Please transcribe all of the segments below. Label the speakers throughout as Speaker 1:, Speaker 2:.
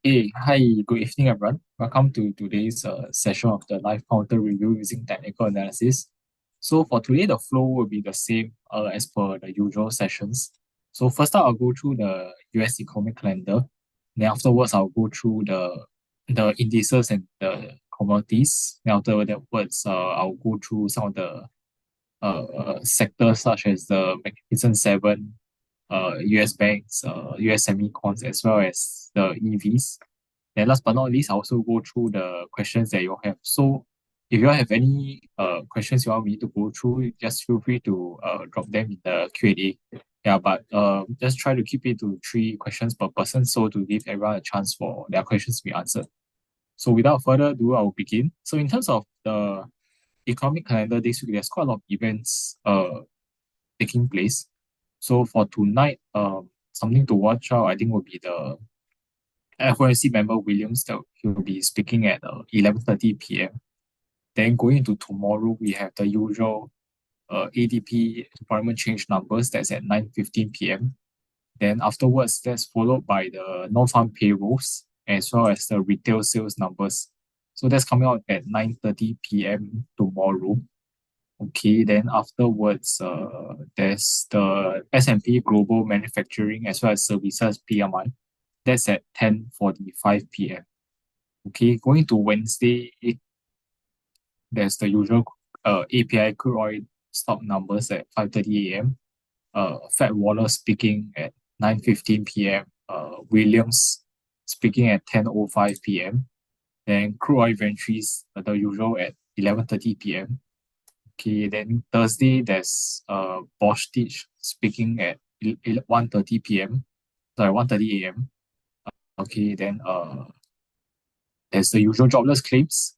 Speaker 1: Hey, hi, good evening, everyone. Welcome to today's session of the live counter review using technical analysis. So for today, the flow will be the same as per the usual sessions. So first up, I'll go through the US economic calendar. Then afterwards, I'll go through the indices and the commodities. Then afterwards, I'll go through some of the sectors such as the Magnificent Seven, US banks, US semicons, as well as the EVs. And last but not least, I also go through the questions that you all have. So if you all have any questions you want me to go through, just feel free to drop them in the Q&A. Yeah, but just try to keep it to three questions per person so to give everyone a chance for their questions to be answered. So without further ado, I will begin. So in terms of the economic calendar this week, there's quite a lot of events taking place. So for tonight, something to watch out, I think, will be the FOMC member Williams that he'll be speaking at 11:30 p.m. Then going into tomorrow, we have the usual ADP employment change numbers that's at 9:15 p.m. Then afterwards, that's followed by the non-farm payrolls as well as the retail sales numbers. So that's coming out at 9:30 p.m. tomorrow. Okay, then afterwards, there's the S&P Global Manufacturing as well as Services PMI. That's at 10:45 p.m. Okay, going to Wednesday, there's the usual API crude oil stock numbers at 5:30 a.m. Fed Wallace speaking at 9:15 p.m. Williams speaking at 10:05 p.m. Then crude oil inventories, the usual at 11:30 p.m. Okay, then Thursday there's Bostich speaking at 1:30 p.m. Sorry, 1:30 a.m. Okay, then there's the usual jobless claims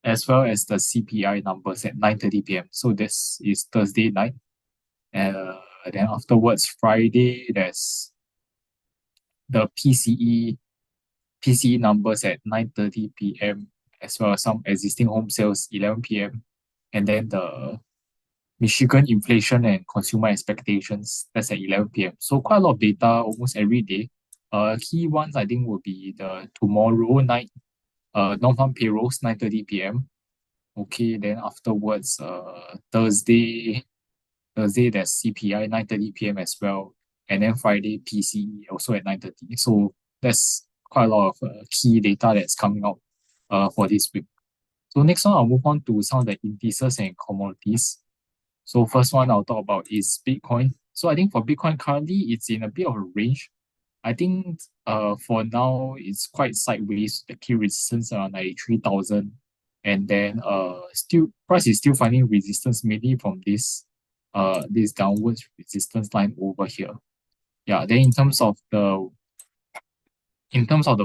Speaker 1: as well as the CPI numbers at 9:30 p.m. So this is Thursday night. And then afterwards, Friday, there's the PCE numbers at 9:30 p.m. as well as some existing home sales 11 p.m. And then the Michigan inflation and consumer expectations, that's at 11 p.m. So quite a lot of data almost every day. Key ones I think will be the tomorrow night non-farm payrolls 9:30 p.m. Okay, then afterwards, Thursday there's CPI 9:30 p.m. as well, and then Friday PCE also at 9:30. So that's quite a lot of key data that's coming out for this week. So next one, I'll move on to some of the indices and commodities. So first one I'll talk about is Bitcoin. So I think for Bitcoin currently it's in a bit of a range. I think for now it's quite sideways. The key resistance around 93,000, and then still price is still finding resistance mainly from this downwards resistance line over here. Yeah, then in terms of the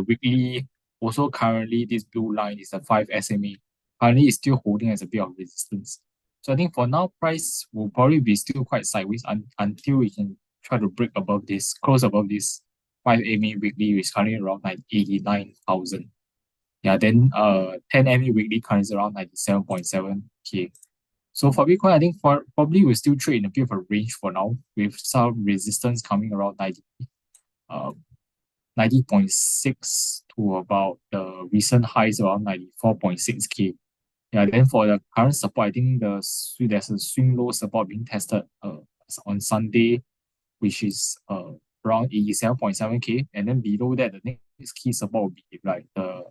Speaker 1: weekly, also currently this blue line is a 5 SMA. Currently it's still holding as a bit of resistance. So I think for now, price will probably be still quite sideways until we can try to break above this, close above this 5 MA weekly, which is currently around 89,000. Yeah, then 10 MA weekly currently is around 97.7K. So for Bitcoin, I think probably we'll still trade in a bit of a range for now, with some resistance coming around 90.6 to about the recent highs around 94.6K. Yeah, then for the current support, I think there's a swing low support being tested on Sunday, which is around 87.7K. And then below that, the next key support will be like the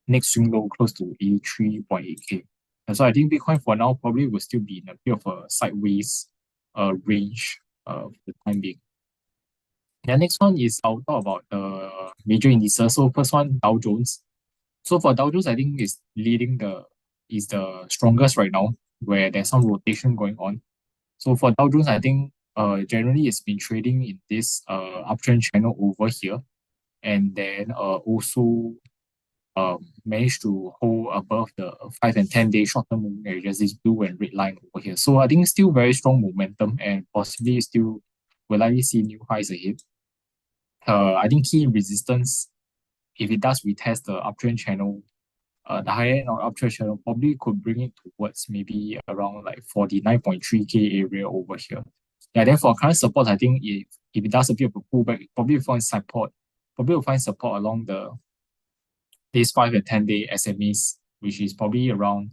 Speaker 1: next swing low close to 83.8K. And so I think Bitcoin for now probably will still be in a bit of a sideways range for the time being. The next one is I'll talk about the major indices. So first one, Dow Jones. So for Dow Jones, I think is the strongest right now, where there's some rotation going on. So for Dow Jones, I think generally it's been trading in this uptrend channel over here, and then also managed to hold above the 5 and 10-day short-term moving averages, this blue and red line over here. So I think still very strong momentum and possibly still will likely see new highs ahead. I think key resistance, if it does retest the uptrend channel, the higher end of uptrend channel probably could bring it towards maybe around like 49.3K area over here. Yeah, then for current support, I think if it does a bit of a pullback, probably will find support along the this 5 and 10-day SMEs, which is probably around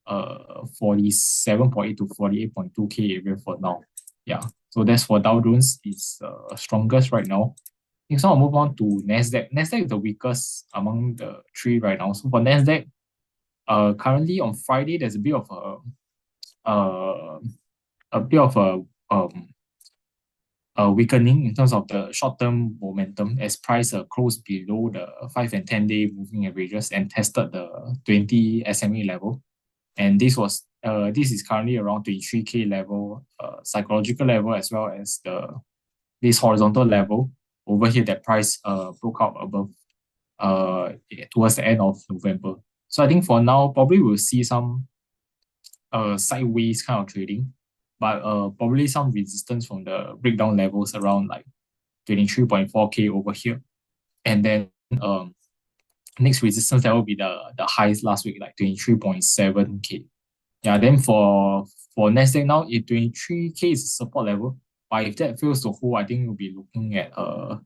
Speaker 1: 47.8 to 48.2K area for now. Yeah. So that's for Dow Jones is strongest right now. Next one, I'll move on to Nasdaq. Nasdaq is the weakest among the three right now. So for Nasdaq, currently on Friday, there's a bit of a weakening in terms of the short-term momentum as price closed below the 5 and 10-day moving averages and tested the 20 SMA level. And this is currently around 23K level, psychological level, as well as this horizontal level over here that price broke out above towards the end of November. So I think for now, probably we'll see some sideways kind of trading, but probably some resistance from the breakdown levels around like 23.4K over here. And then next resistance level will be the highs last week, like 23.7K. Yeah, then for Nasdaq now, if 23K is support level, but if that fails to hold, I think we'll be looking at a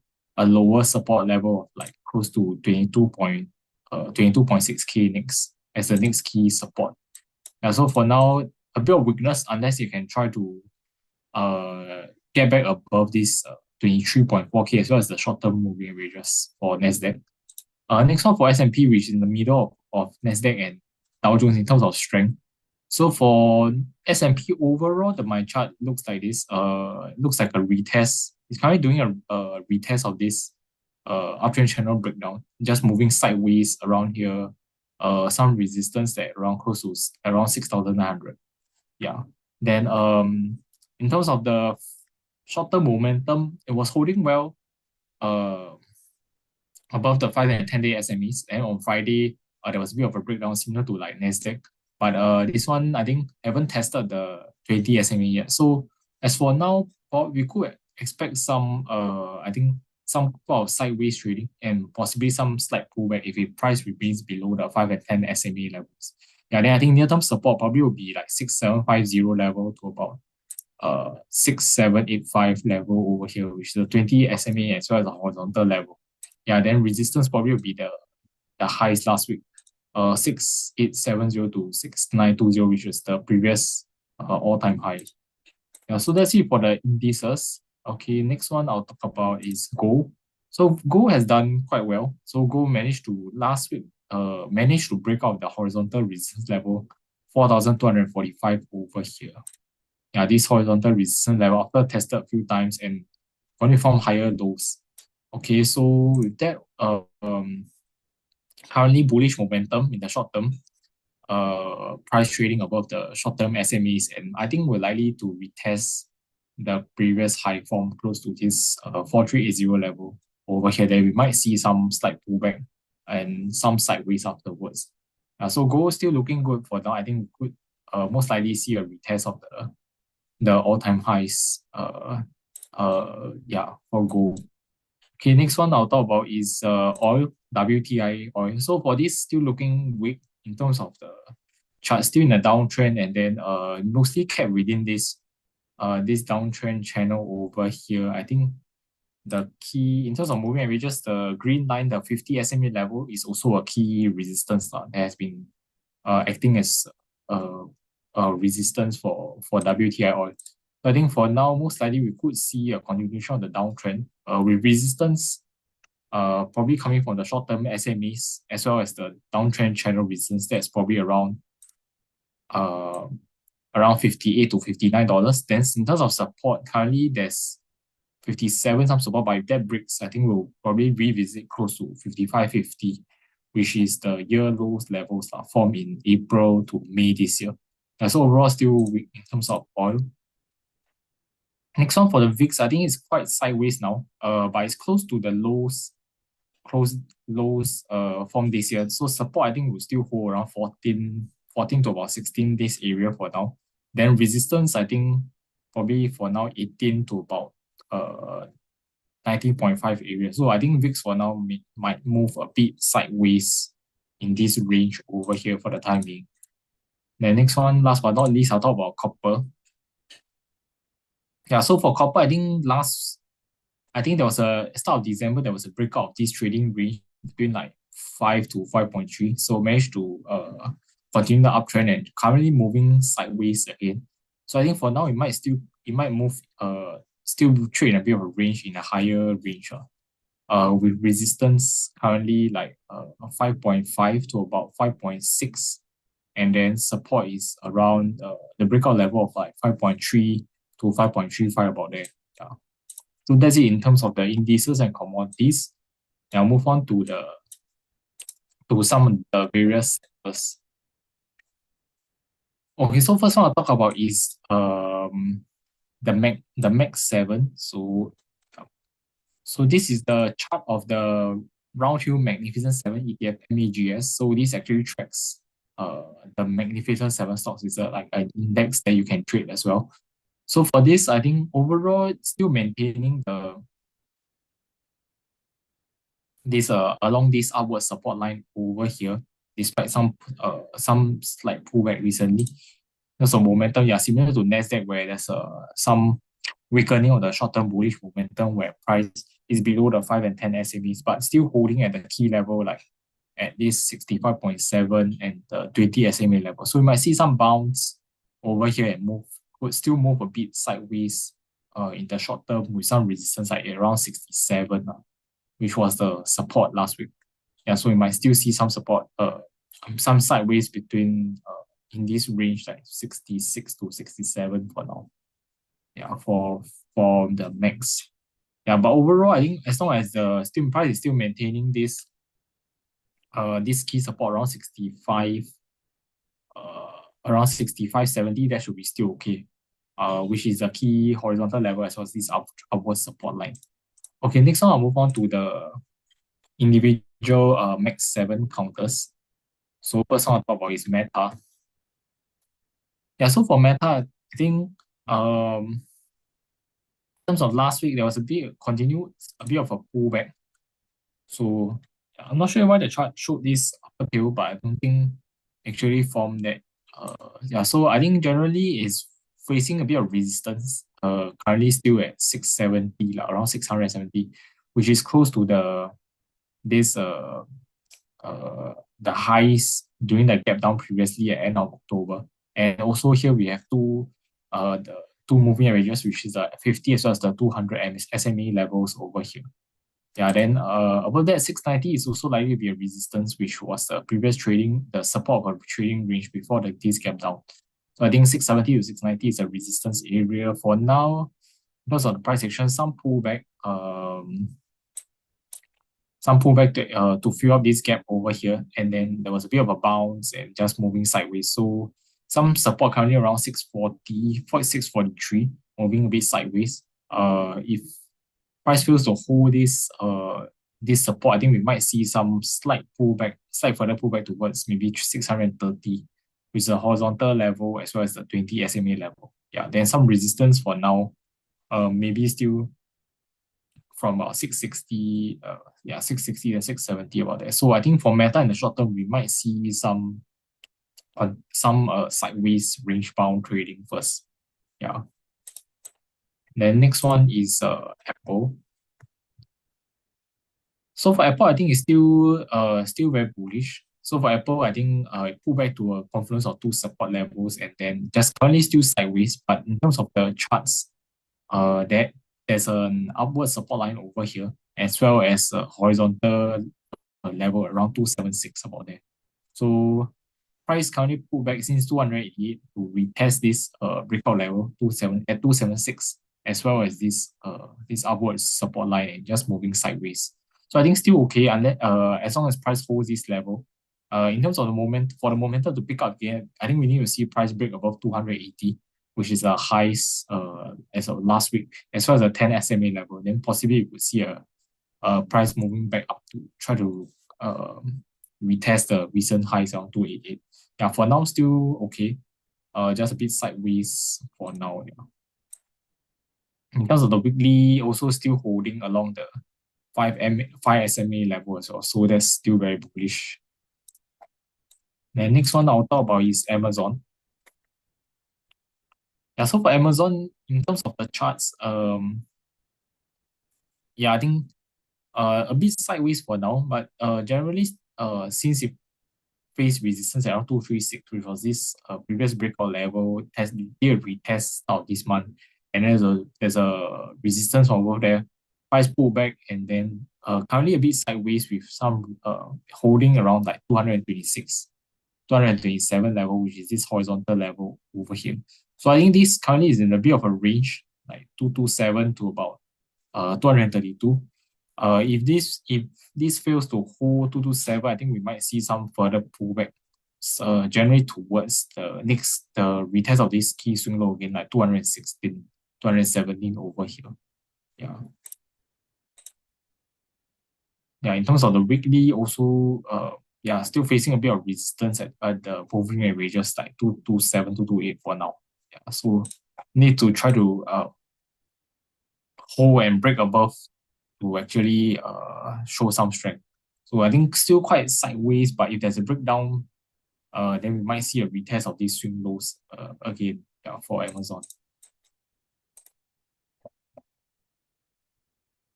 Speaker 1: lower support level of like close to 22.6K next as the next key support. Yeah, so for now, a bit of weakness unless you can try to get back above this 23.4K as well as the short-term moving averages for Nasdaq. Next one for S&P, which is in the middle of Nasdaq and Dow Jones in terms of strength. So for S&P overall, my chart looks like this. Looks like a retest. It's currently doing a retest of this uptrend channel breakdown, just moving sideways around here. Some resistance at around close to around 6,900. Yeah. Then in terms of the short-term momentum, it was holding well above the 5 and 10-day SMEs. And on Friday, there was a bit of a breakdown similar to like Nasdaq. But this one, I think, haven't tested the 20 SMA yet. So as for now, we could expect some, I think, some sort of sideways trading and possibly some slight pullback if the price remains below the 5 and 10 SMA levels. Yeah, then I think near-term support probably will be like 6750 level to about 6785 level over here, which is the 20 SMA as well as the horizontal level. Yeah, then resistance probably will be the highs last week, 6870 to 6920, which is the previous all-time high. Yeah, so that's it for the indices. Okay, next one I'll talk about is gold. So gold has done quite well. So gold managed to last week managed to break out the horizontal resistance level 4,245 over here. Yeah, this horizontal resistance level after tested a few times and only found higher lows. Okay, so with that, currently bullish momentum in the short term, price trading above the short-term SMEs, and I think we're likely to retest the previous high form close to this 4380 level over here. Then we might see some slight pullback and some sideways afterwards. So gold is still looking good for now. I think we could most likely see a retest of the all-time highs. Yeah, for gold. Okay, next one I'll talk about is oil, WTI oil. So for this, still looking weak in terms of the chart, still in a downtrend, and then mostly kept within this downtrend channel over here. I think the key in terms of moving averages, the green line, the 50 SMA level is also a key resistance that has been acting as a resistance for WTI oil. So I think for now, most likely we could see a continuation of the downtrend with resistance probably coming from the short-term SMEs as well as the downtrend channel resistance that's probably around 58 to $59. Then in terms of support, currently there's 57 some support, but if that breaks, I think we'll probably revisit close to 55.50, which is the year lows levels formed in April to May this year. So overall, still weak in terms of oil. Next one for the VIX, I think it's quite sideways now, but it's close to the lows from this year. So support, I think, will still hold around 14 to about 16 days area for now. Then resistance, I think, probably for now 18 to about 19.5 area. So I think VIX for now might move a bit sideways in this range over here for the time being. The next one, last but not least, I'll talk about copper. Yeah, so for copper, I think there was a start of December, there was a breakout of this trading range between like 5 to 5.3. So managed to continue the uptrend and currently moving sideways again. So I think for now it might move still trade in a bit of a range in a higher range. With resistance currently like 5.5 to about 5.6, and then support is around the breakout level of like 5.3 to 5.35 about there. Yeah. So that's it in terms of the indices and commodities. Now move on to some of the various sectors. Okay, so first one I'll talk about is the Max 7. So this is the chart of the Roundhill Magnificent 7 ETF MAGS. So this actually tracks the Magnificent 7 stocks. Is like an index that you can trade as well. So for this, I think overall it's still maintaining this along this upward support line over here, despite some slight pullback recently. There's a momentum, yeah, similar to Nasdaq, where there's some weakening of the short-term bullish momentum where price is below the 5 and 10 SMEs, but still holding at the key level like at this 65.7 and the 20 SMA level. So we might see some bounce over here and could still move a bit sideways in the short term with some resistance like around 67, which was the support last week. Yeah, so we might still see some support, some sideways between in this range like 66 to 67 for now. Yeah, for the max. Yeah, but overall, I think as long as the steam price is still maintaining this key support around 65, around 65, 70, that should be still okay. Which is a key horizontal level as well as this upward support line. Okay, next one I'll move on to the individual Max 7 counters. So first one I'll talk about is Meta. Yeah, so for Meta, I think in terms of last week, there was a bit of a pullback. So I'm not sure why the chart showed this upper tail, but I don't think actually formed that. Yeah, so I think generally is facing a bit of resistance. Currently still at 670, like around 670, which is close to the highs during the gap down previously at end of October. And also here we have the two moving averages, which is the 50 as well as the 200 SMA levels over here. Yeah, then above that 690 is also likely to be a resistance, which was the support of a trading range before this gap down. So I think 670 to 690 is a resistance area for now. Because of the price action, some pullback to fill up this gap over here, and then there was a bit of a bounce and just moving sideways. So some support currently around 640, 643, moving a bit sideways. If price fails to hold this support, I think we might see some slight further pullback towards maybe 630, which is a horizontal level as well as the 20 SMA level. Yeah, then some resistance for now. Maybe still from 660, 660 to 670 about that. So I think for Meta in the short term, we might see some sideways range bound trading first. Yeah. Then next one is Apple. So for Apple, I think it's still very bullish. So for Apple, I think it pulled back to a confluence of two support levels and then just currently still sideways. But in terms of the charts, there's an upward support line over here, as well as a horizontal level around 276 about there. So price currently pulled back since 288 to retest this breakout level 276, as well as this upward support line and just moving sideways. So I think still okay unless as long as price holds this level. In terms of the momentum to pick up again, I think we need to see price break above 280, which is the highest as of last week, as well as a 10 SMA level. Then possibly you could see a price moving back up to try to retest the recent highs on 288. Yeah, for now still okay. Just a bit sideways for now. Yeah. In terms of the weekly, also still holding along the 5 SMA level as well. So that's still very bullish. The next one I'll talk about is Amazon. Yeah, so for Amazon, in terms of the charts, I think a bit sideways for now, but generally since it faced resistance around 236, which was this previous breakout level, did a retest out this month, and there's a resistance from over there. Price pulled back and then currently a bit sideways with some holding around like 226, 227 level, which is this horizontal level over here. So I think this currently is in a bit of a range, like 227 to about 232. If this fails to hold 227, I think we might see some further pullback, generally towards the retest of this key swing low again, like 216, 217 over here. Yeah. Yeah, in terms of the weekly, also, yeah, still facing a bit of resistance at the moving averages like 227, 228 for now. Yeah, so need to try to hold and break above to actually show some strength. So I think still quite sideways, but if there's a breakdown, then we might see a retest of these swing lows again, for Amazon.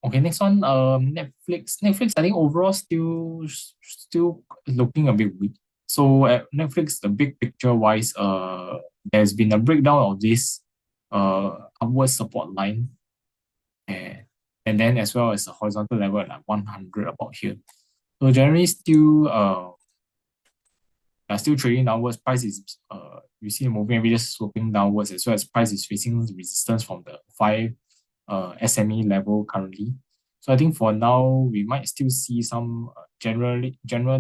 Speaker 1: Okay, next one, Netflix. Netflix, I think overall still looking a bit weak. So at Netflix, the big picture wise, there's been a breakdown of this upward support line, and then as well as a horizontal level at like 100 about here. So generally still trading downwards. Price is you see the moving averages sloping downwards, as well as price is facing resistance from the 5 SME level currently. So I think for now we might still see some general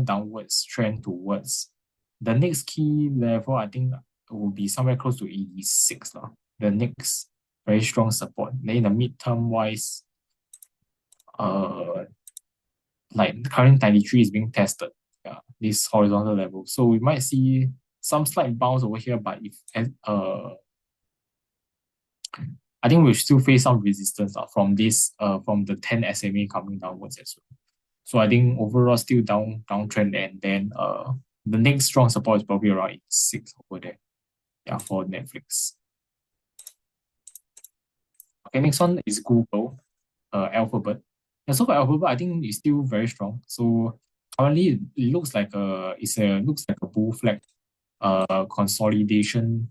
Speaker 1: downwards trend towards the next key level. I think will be somewhere close to 86 lah. The next very strong support. Then in the midterm wise, like the current 93 is being tested. Yeah, this horizontal level. So we might see some slight bounce over here, but if I think we still face some resistance from the 10 SMA coming downwards as well. So I think overall still downtrend, and then the next strong support is probably around 86 over there. Yeah, for Netflix. Okay, next one is Google, Alphabet. And so for Alphabet, I think it's still very strong. So currently it looks like a bull flag consolidation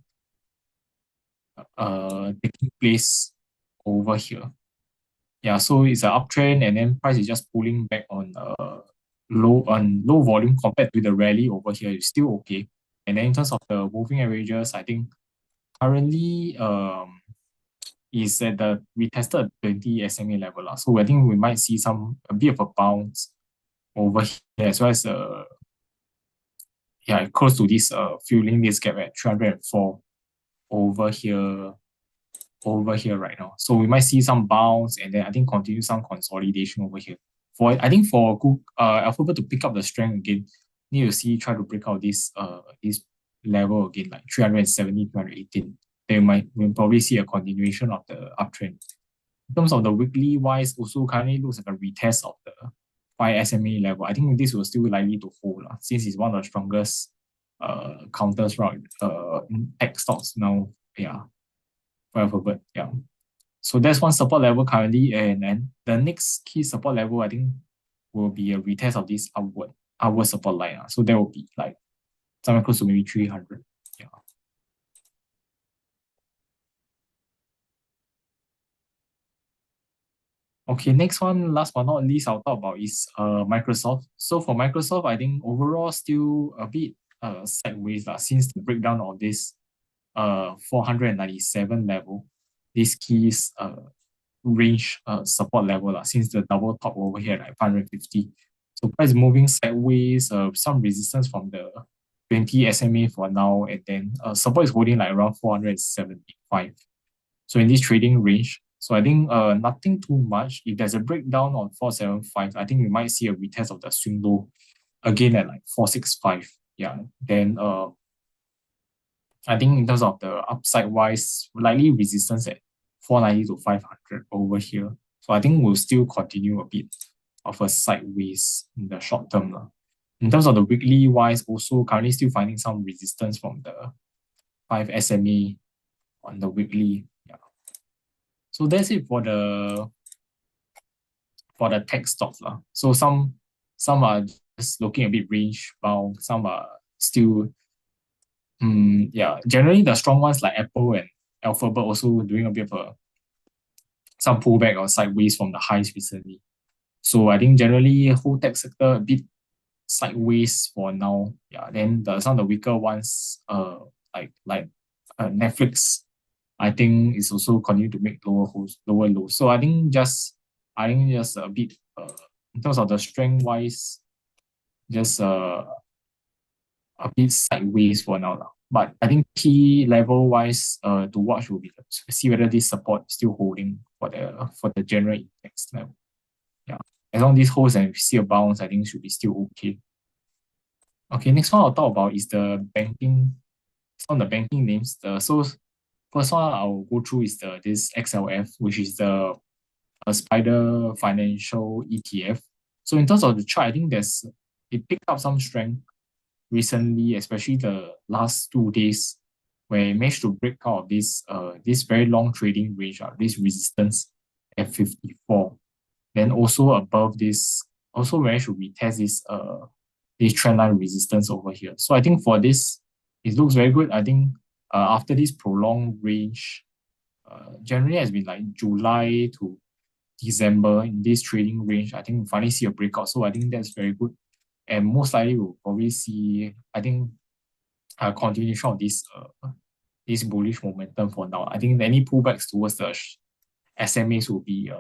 Speaker 1: taking place over here. Yeah, so it's an uptrend, and then price is just pulling back on low volume compared to the rally over here. It's still okay. And then in terms of the moving averages, I think currently is at we tested 20 SMA level. So I think we might see a bit of a bounce over here, as well as close to this filling this gap at 304 over here right now. So we might see some bounce, and then I think continue some consolidation over here. For Google, Alphabet to pick up the strength again, need to try to break out this level again, like 370, 318. Then we'll probably see a continuation of the uptrend. In terms of the weekly wise, also currently looks like a retest of the 5 SMA level. I think this will still likely to hold, since it's one of the strongest counters in tech stocks now. Yeah, for Alphabet. Yeah. So that's one support level currently, and then the next key support level I think will be a retest of this upward support line. So that will be like somewhere close to maybe 300. Yeah. Okay, next one, last but not least, I'll talk about is Microsoft. So for Microsoft, I think overall still a bit sideways since the breakdown of this 497 level, this keys range support level since the double top over here at 550. So price moving sideways, some resistance from the 20 SMA for now, and then support is holding like around 475. So in this trading range, so I think nothing too much. If there's a breakdown on 475, I think we might see a retest of the swing low again at like 465. Yeah, then I think in terms of the upside wise, likely resistance at 490 to 500 over here. So I think we'll still continue a bit of a sideways in the short term. In terms of the weekly wise, also currently still finding some resistance from the 5 SMA on the weekly. Yeah. So that's it for the tech stocks. So some are just looking a bit range bound. Some are still, yeah. Generally, the strong ones like Apple and Alphabet also doing a bit of some pullback or sideways from the highs recently. So I think generally whole tech sector a bit sideways for now. Yeah. Then some of the weaker ones, like Netflix, I think is also continue to make lower lows. So I think just a bit in terms of the strength wise, just a bit sideways for now lah. But I think key level wise to watch will be to see whether this support is still holding for the general index level. Yeah. As long as this holds and we see a bounce, I think it should be still okay. Okay, next one I'll talk about is some of the banking names. So first one I'll go through is this XLF, which is the Spider Financial ETF. So in terms of the chart, I think it picked up some strength recently, especially the last 2 days, where it managed to break out of this very long trading range, this resistance at 54. Then also above this, also managed to retest this trend line resistance over here. So I think for this, it looks very good. I think after this prolonged range, generally has been like July to December in this trading range. I think we finally see a breakout. So I think that's very good. And most likely we'll probably see, I think, a continuation of this bullish momentum for now. I think any pullbacks towards the SMAs will be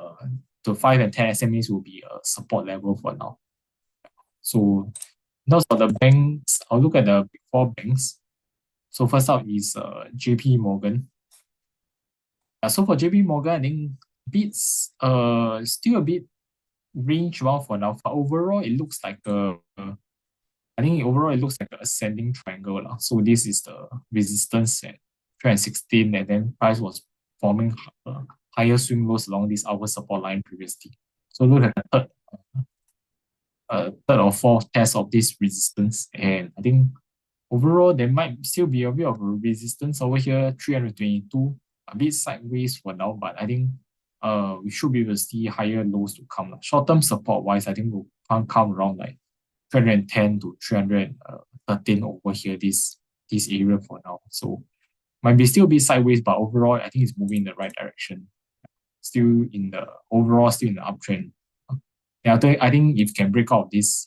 Speaker 1: the 5 and 10 SMAs will be a support level for now. So in terms of the banks, I'll look at the big four banks. So first up is JP Morgan. So for JP Morgan, I think beats still a bit range bound for now. But overall, it looks like I think overall it looks like an ascending triangle lah. So this is the resistance at 316, and then price was forming higher swing lows along this upper support line previously. So look at the third or fourth test of this resistance, and I think overall there might still be a bit of a resistance over here, 322, a bit sideways for now, but I think we should be able to see higher lows to come. Short-term support wise, I think we'll come around like 310 to 313 over here, this area for now. So might be still be sideways, but overall I think it's moving in the right direction. Still in the uptrend. Yeah, I think if can break out this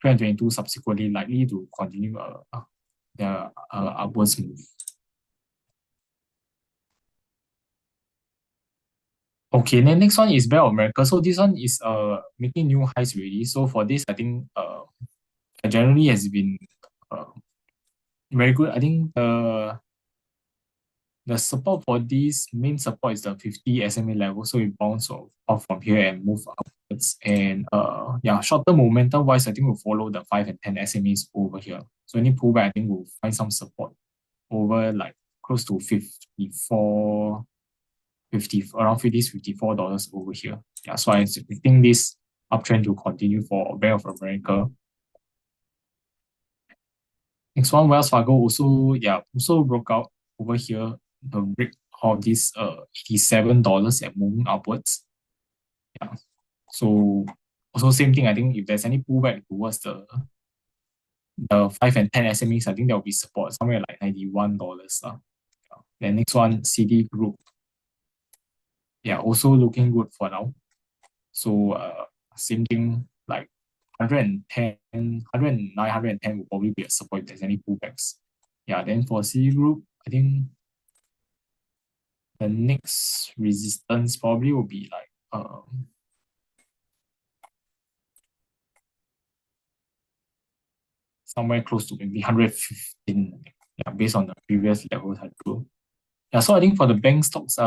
Speaker 1: 322 subsequently, likely to continue the upwards move. Okay, then next one is Bank of America. So this one is making new highs already. So for this, I think generally has been very good. I think the support for this main support is the 50 SMA level. So it bounced off from here and move upwards. And yeah, short-term momentum wise, I think we'll follow the 5 and 10 SMAs over here. So any pullback, I think we'll find some support over like close to 54, 50, around $54 over here. Yeah, so I think this uptrend will continue for Bank of America. Next one, Wells Fargo also broke out over here, the break of this $87 and moving upwards. Yeah. So also same thing, I think if there's any pullback towards the 5 and 10 SMEs, I think there will be support somewhere like $91. Yeah. Then next one, Citigroup. Yeah, also looking good for now. So same thing, like 110, 109, 110 will probably be a support if there's any pullbacks. Yeah, then for Citigroup, I think the next resistance probably will be like somewhere close to maybe 115, yeah, based on the previous levels I drew. Yeah, so I think for the bank stocks,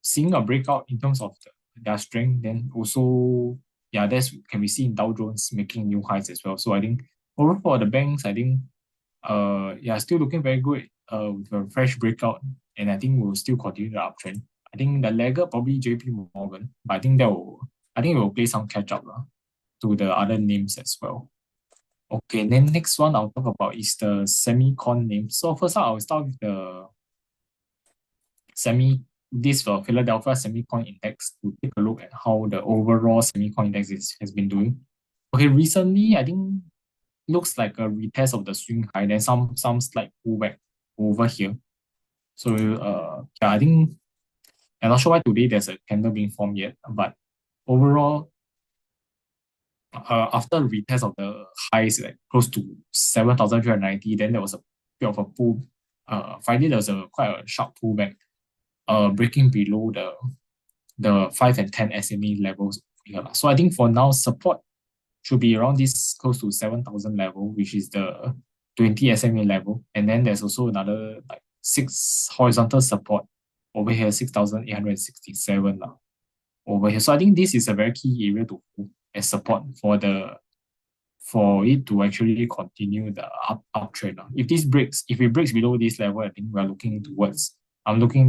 Speaker 1: seeing a breakout in terms of their strength, then also, yeah, that's can be seen Dow Jones making new highs as well. So I think overall for the banks, I think yeah, still looking very good with a fresh breakout, and I think we'll still continue the uptrend. I think the laggard probably JP Morgan, but I think it will play some catch up to the other names as well. Okay, then next one I'll talk about is the semicon names. So first up, I'll start with the Philadelphia Semicon Index to take a look at how the overall Semicon Index has been doing. Okay, recently I think looks like a retest of the swing high, then some slight pullback over here. So yeah, I think I'm not sure why today there's a candle being formed yet, but overall, after retest of the highs like close to 7,390, then there was a bit of a pull. Friday there was a quite a sharp pullback, breaking below the 5 and 10 SMA levels here lah. So I think for now support should be around this close to 7,000 level, which is the 20 SMA level. And then there's also another like six horizontal support over here, 6,867 lah, over here. So I think this is a very key area to hold as support for it to actually continue the uptrend lah. If it breaks below this level, I think I'm looking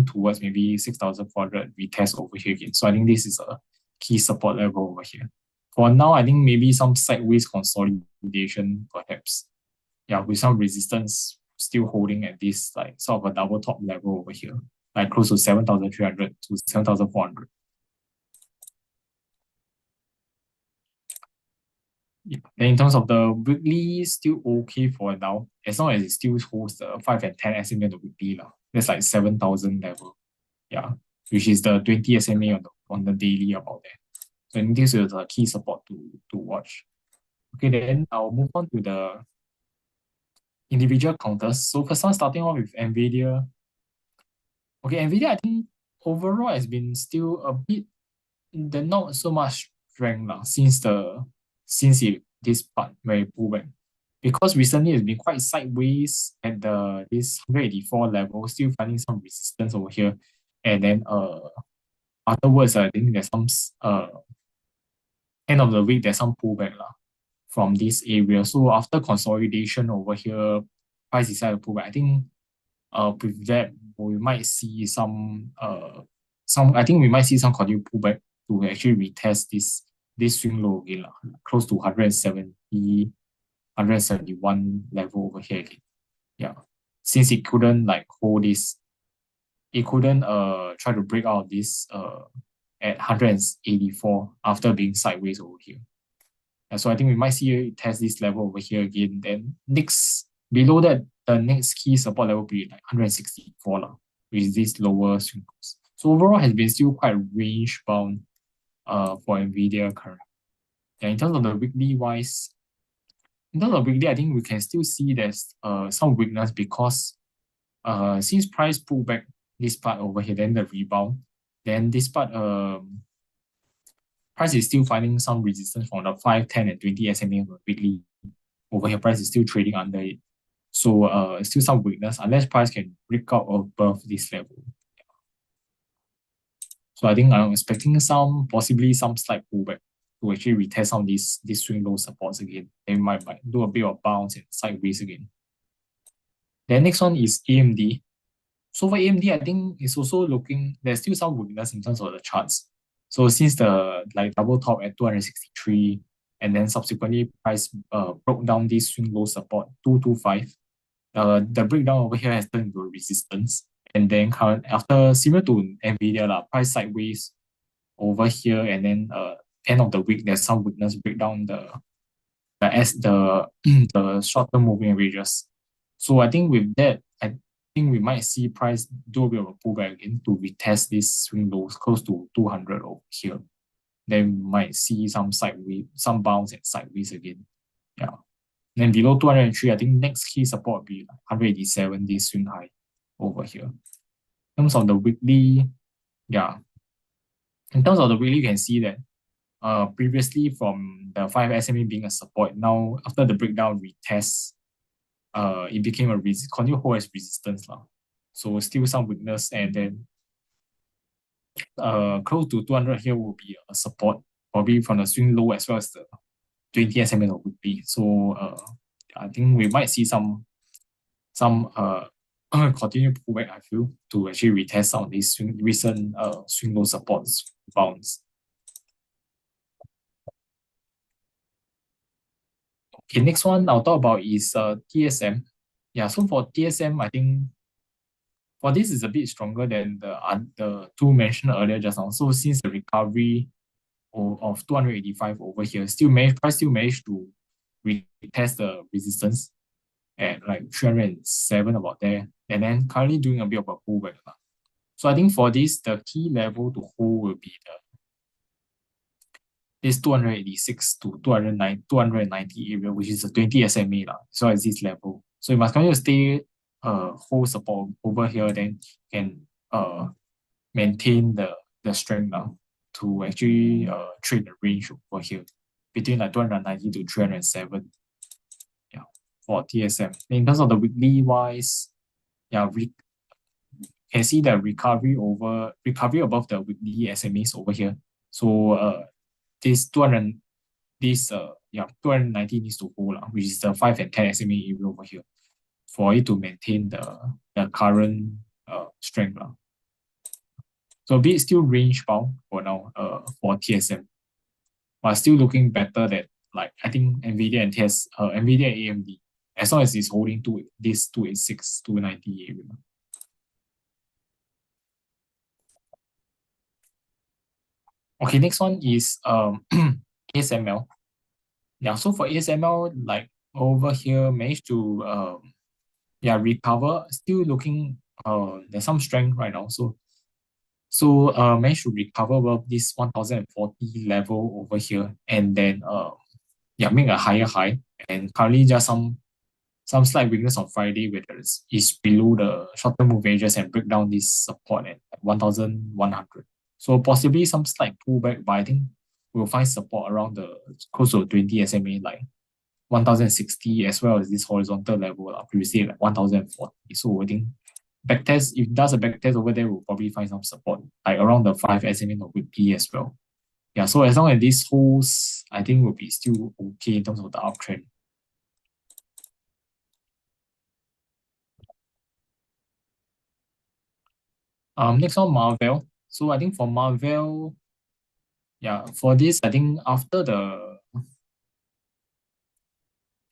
Speaker 1: towards maybe 6,400 retest over here again. So I think this is a key support level over here. For now, I think maybe some sideways consolidation, perhaps. Yeah, with some resistance still holding at this like sort of a double top level over here, like close to 7,300 to 7,400. Yeah. Then in terms of the weekly, still okay for now, as long as it still holds the 5 and 10 SMA on the weekly. That's like 7,000 level. Yeah, which is the 20 SMA on the daily about that. So I think this is a key support to watch. Okay, then I'll move on to the individual counters. So first one, starting off with NVIDIA. Okay, NVIDIA, I think overall has been still a bit, the not so much strength since this part where it pulled back. Because recently it's been quite sideways at this 184 level, still finding some resistance over here. And then afterwards, I think there's some end of the week there's some pullback from this area. So after consolidation over here, price decided to pull back. I think with that we might see some I think we might see some continued pullback to actually retest this swing low again, close to 170, 171 level over here again. Yeah. Since it couldn't like hold this, it couldn't try to break out of this at 184 after being sideways over here. So I think we might see it test this level over here again. Then next below that, the next key support level will be like 164 which is this lower swing cost. So overall has been still quite range bound for Nvidia currently. And in terms of the weekly wise, I think we can still see there's some weakness because since price pulled back this part over here, then the rebound, then this part price is still finding some resistance from the 5, 10, and 20 SMA weekly. Over here, price is still trading under it. So still some weakness unless price can break out above this level. So I think I'm expecting possibly some slight pullback to actually retest some of these swing low supports again. They might do a bit of bounce and sideways again. Then next one is AMD. So for AMD, I think it's also there's still some weakness in terms of the charts. So since the like double top at 263, and then subsequently price broke down this swing low support 225. The breakdown over here has turned into a resistance, and then after similar to Nvidia price sideways over here, and then end of the week there's some weakness breakdown the short-term moving averages. So I think with that, I think we might see price do a bit of a pullback again to retest this swing lows close to 200 over here. Then we might see some sideways, some bounce and sideways again. Yeah. Then below 203, I think next key support will be like 187, this swing high over here. In terms of the weekly, yeah. In terms of the weekly, you can see that previously from the 5 SMA being a support, now after the breakdown retest, it became a continue hold as resistance. So still some weakness, and then close to 200 here will be a support, probably from the swing low as well as the 20 SMA of weekly. So I think we might see some continued pullback, I feel, to actually retest some of these recent swing low supports bounce. Okay, next one I'll talk about is TSM. Yeah, so for TSM, I think for this is a bit stronger than the two mentioned earlier just now. So since the recovery of 285 over here. Price still managed to retest the resistance at like 307 about there, and then currently doing a bit of a pullback. So I think for this, the key level to hold will be this 286 to 290 area, which is a 20 SMA lah. So as this level. So you must continue to stay hold support over here, then can maintain the strength now to actually trade the range over here between like 290 to 307. Yeah, for TSM. In terms of the weekly wise, yeah, we can see the recovery above the weekly SMAs over here. So this 200 this 290 needs to hold which is the 5 and 10 SMA area over here for it to maintain the current strength. So a bit still range bound for now for TSM, but still looking better than like I think Nvidia and Nvidia and AMD, as long as it's holding to this 286, 290 area. Okay, next one is ASML. Yeah, so for ASML, like over here, managed to recover. Still looking there's some strength right now. So managed to recover above this 1040 level over here, and then make a higher high. And currently just some slight weakness on Friday, where is below the short-term move averages and break down this support at 1100. So possibly some slight pullback, but I think we'll find support around the close to 20 SMA, like 1060, as well as this horizontal level previously like 1040. So I think backtest, if it does a backtest over there, we'll probably find some support like around the 5 SMA or weekly as well. Yeah, so as long as this holds, I think we'll be still okay in terms of the uptrend. Next one, Marvel. So I think for Marvel, yeah, for this, I think after the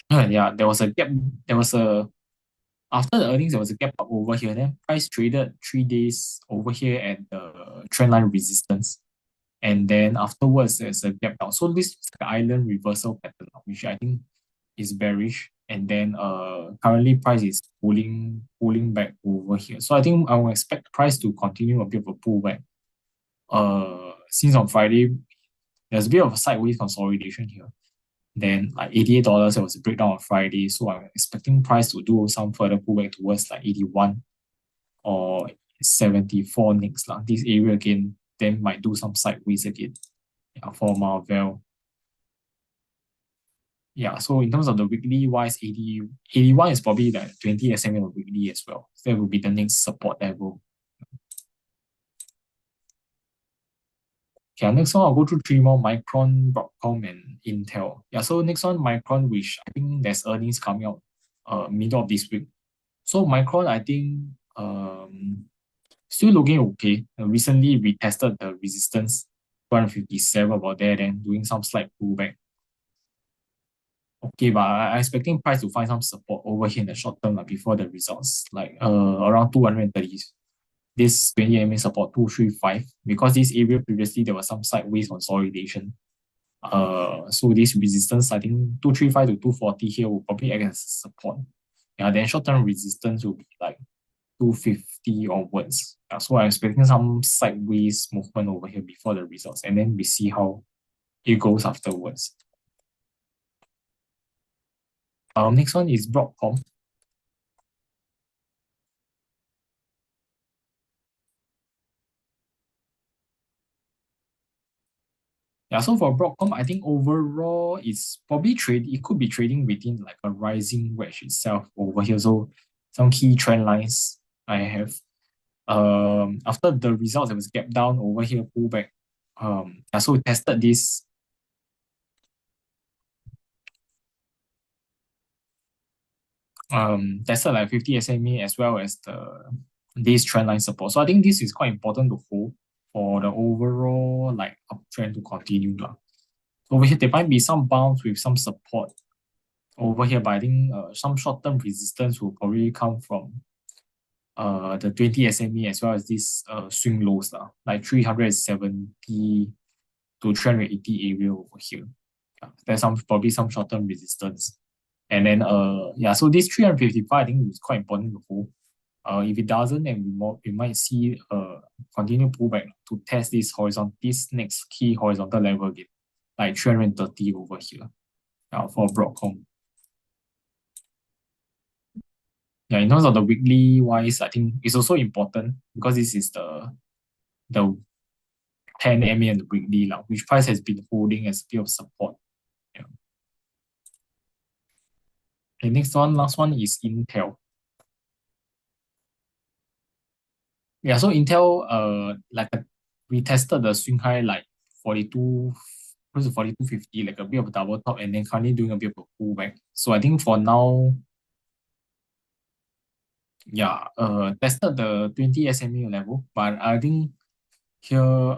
Speaker 1: there was a gap. There was a After the earnings, there was a gap up over here. Then price traded 3 days over here at the trendline resistance, and then afterwards there's a gap down. So this is the island reversal pattern, which I think is bearish. And then currently price is pulling back over here. So I think I will expect price to continue a bit of a pullback. Since on Friday there's a bit of a sideways consolidation here. Then like $88, there was a breakdown on Friday. So I'm expecting price to do some further pullback towards like 81 or 74 next. This area again, then might do some sideways again. Yeah, for Marvel. Yeah, so in terms of the weekly wise, 81 is probably like 20 SMA of weekly as well. So that will be the next support level. Okay, next one I'll go through three more: Micron, Broadcom, and Intel. Yeah, so next one, Micron, which I think there's earnings coming out middle of this week. So Micron, I think still looking okay. Recently we tested the resistance 257 about there, then doing some slight pullback. Okay, but I'm expecting price to find some support over here in the short term before the results, like around 230. This 20 MA support 235, because this area previously there was some sideways consolidation. So this resistance, I think 235 to 240 here will probably act as support. Yeah, then short-term resistance will be like 250 onwards. Yeah, so I'm expecting some sideways movement over here before the results, and then we see how it goes afterwards. Next one is Broadcom. Yeah, so for Broadcom, I think overall it's probably it could be trading within like a rising wedge itself over here. So some key trend lines I have. After the results, there was gap down over here, pullback. So we tested this. Tested like 50 SMA as well as this trend line support. So I think this is quite important to hold for the overall like uptrend to continue. Over here, there might be some bounce with some support over here, but I think some short-term resistance will probably come from the 20 SMA as well as this swing lows, like 370 to 380 area over here. Yeah, there's probably some short-term resistance. And then so this 355 I think is quite important to hold. If it doesn't, then we might see continued pullback to test this next key horizontal level again, like 330 over here. For Broadcom. Yeah, in terms of the weekly wise, I think it's also important because this is the 10 MA and the weekly now, which price has been holding as a bit of support. Yeah. The last one is Intel. Yeah, so Intel, we tested the swing high like 42, close to 42.50, like a bit of a double top, and then currently doing a bit of a pullback. So I think for now, tested the 20 SMA level, but I think here,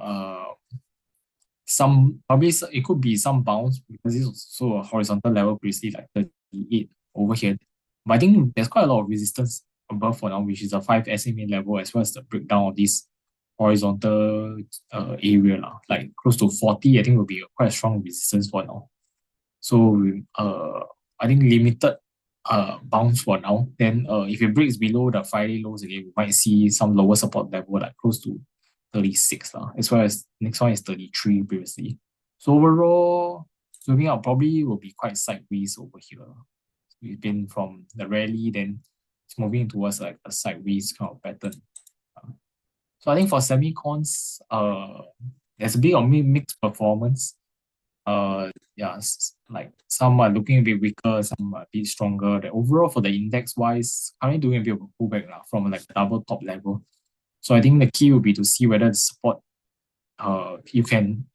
Speaker 1: it could be some bounce because this is also a horizontal level previously, like 38 over here. But I think there's quite a lot of resistance above for now, which is a 5 SMA level, as well as the breakdown of this horizontal area, like close to 40, I think will be quite a strong resistance for now. So I think limited bounce for now. Then if it breaks below the Friday lows again, we might see some lower support level, like close to 36, as well as next one is 33 previously. So overall, zooming out probably will be quite sideways over here. We've been from the rally, then it's moving towards like a sideways kind of pattern. So I think for semicons, there's a bit of mixed performance. Like some are looking a bit weaker, some are a bit stronger. The overall for the index wise, currently doing a bit of a pullback from like double top level. So I think the key will be to see whether the support, whether you can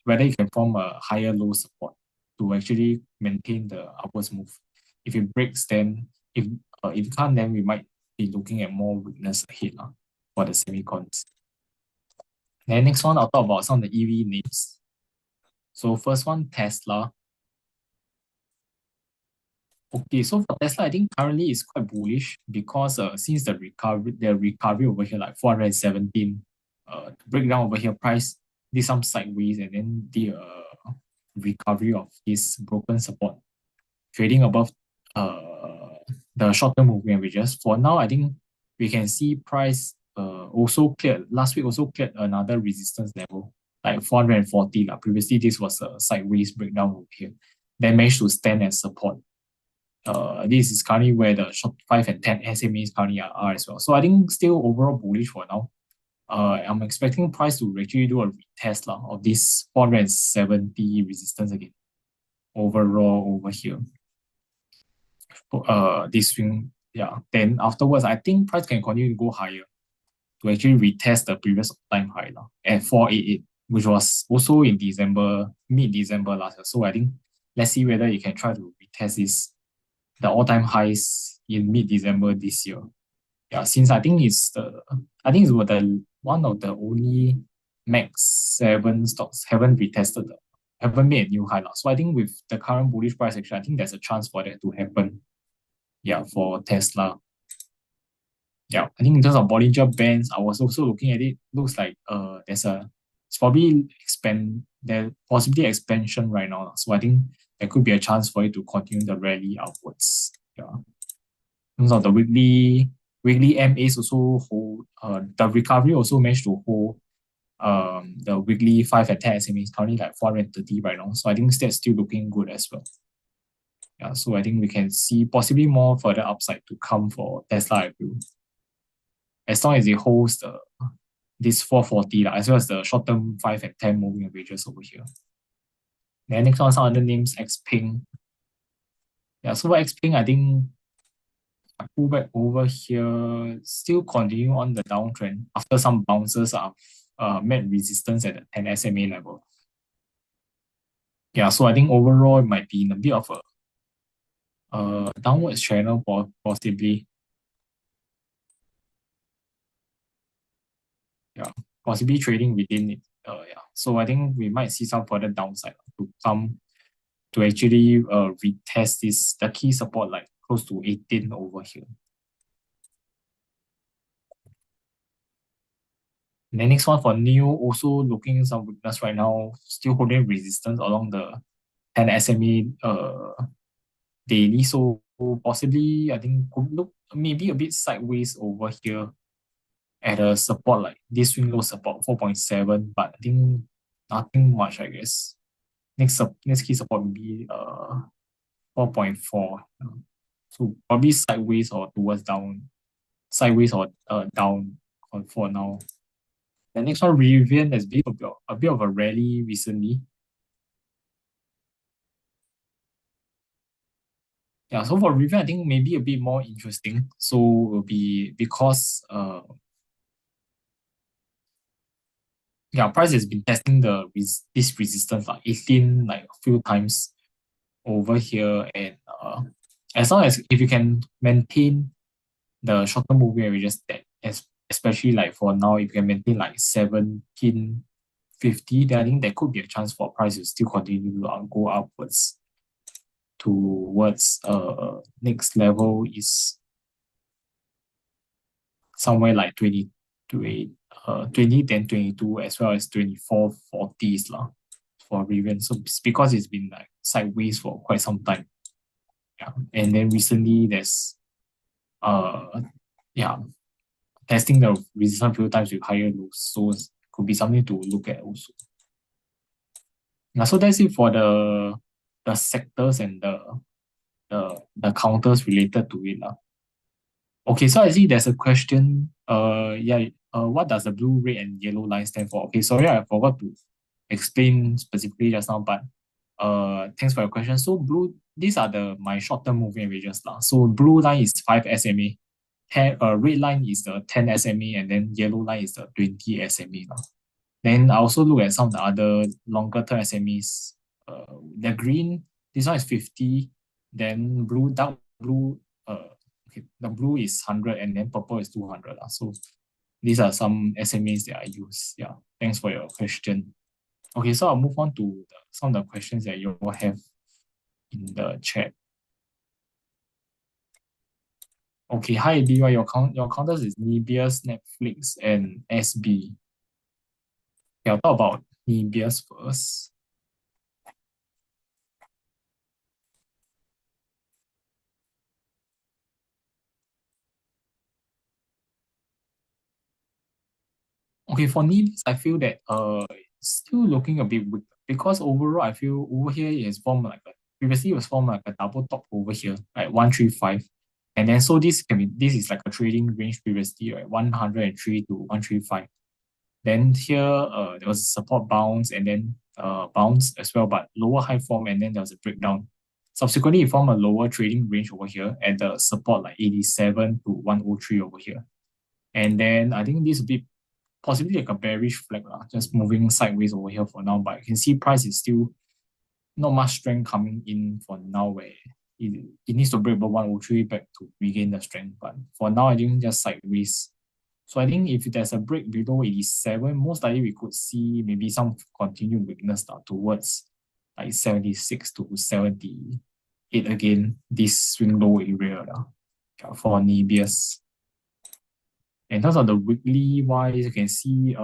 Speaker 1: form a higher low support to actually maintain the upwards move. If it breaks, then if it can't, then we might be looking at more weakness ahead for the semicons. Then next one, I'll talk about some of the EV names. So first one, Tesla. Okay, so for Tesla, I think currently it's quite bullish because since the recovery over here, like 417, breakdown over here, price did some sideways and then the recovery of this broken support, trading above the short-term moving averages. For now, I think we can see price last week also cleared another resistance level, like 440. Previously, this was a sideways breakdown over here. Then managed to stand as support. This is currently where the short 5 and 10 SMAs currently are as well. So I think still overall bullish for now. I'm expecting price to actually do a retest of this 470 resistance again. Overall over here. This swing, Then afterwards, I think price can continue to go higher to actually retest the previous time high at 488, which was also in mid-December last year. So I think let's see whether you can try to retest the all-time highs in mid-December this year. Yeah, since I think it's one of the only Max 7 stocks haven't made a new high. So I think with the current bullish price action, I think there's a chance for that to happen. Yeah, for Tesla. Yeah, I think in terms of Bollinger Bands, I was also looking at it. Looks like it's probably possibly expansion right now. So I think there could be a chance for it to continue the rally upwards. Yeah. In terms of the weekly MAs also hold. The recovery also managed to hold. The weekly 5 and 10 SMA is currently like 430 right now. So I think that's still looking good as well. Yeah, so I think we can see possibly more further upside to come for Tesla, I feel. As long as it holds this 440, as well as the short-term 5 and 10 moving averages over here. Then next one, some other names, Xpeng. Yeah, so for Xpeng, I think I pull back over here, still continue on the downtrend after some bounces met resistance at the 10 SMA level. Yeah, so I think overall it might be in a bit of a downwards channel possibly. Yeah, possibly trading within it. So I think we might see some further downside to come to actually retest the key support like close to 18 over here. And then next one for Neo, also looking some weakness right now, still holding resistance along the 10 SMA daily. So possibly, I think could look maybe a bit sideways over here at a support like this swing low support 4.7, but I think nothing much, I guess. Next key support will be 4.4. So probably sideways or towards down, sideways or down for now. The next one, Rivian, has been a bit of a rally recently. Yeah, so for Rivian, I think maybe a bit more interesting. So will be because yeah, price has been testing this resistance like 18 like a few times over here, and as long as if you can maintain the short-term moving averages that especially like for now, if you can maintain like 1750, then I think there could be a chance for price to still continue to go upwards towards next level is somewhere like 20 then 22 as well as 2440s lah for Rivian. So it's because it's been like sideways for quite some time. Yeah. And then recently there's uh yeah, testing the resistance few times with higher lows. So it could be something to look at also. Yeah, so that's it for the sectors and the counters related to it. Okay, so I see there's a question. What does the blue, red, and yellow line stand for? Okay, sorry, I forgot to explain specifically just now, but thanks for your question. So these are my short-term moving averages lah. So blue line is 5 SMA, red line is the 10 SMA, and then yellow line is the 20 SMA lah. Then I also look at some of the other longer term SMEs. The green, this one is 50, then dark blue, okay, the blue is 100, and then purple is 200. So these are some SMEs that I use. Yeah, thanks for your question. Okay, so I'll move on to some of the questions that you all have in the chat. Okay, hi BY, your counters is Nebius, Netflix, and SB. Okay, I'll talk about Nebius first. Okay, for Needs, I feel that still looking a bit weak because overall I feel over here it has formed like previously it was formed like a double top over here, like 135. And then so this is like a trading range previously, right? 103 to 135. Then here there was a support bounce and then bounce as well, but lower high form, and then there was a breakdown. Subsequently, it formed a lower trading range over here at the support like 87 to 103 over here. And then I think this a bit possibly like a bearish flag, just moving sideways over here for now. But you can see price is still not much strength coming in for now, where it needs to break above 103 back to regain the strength. But for now, I think just sideways. So I think if there's a break below 87, most likely we could see maybe some continued weakness towards like 76 to 78 again, this swing low area for Nebius. In terms of the weekly wise, you can see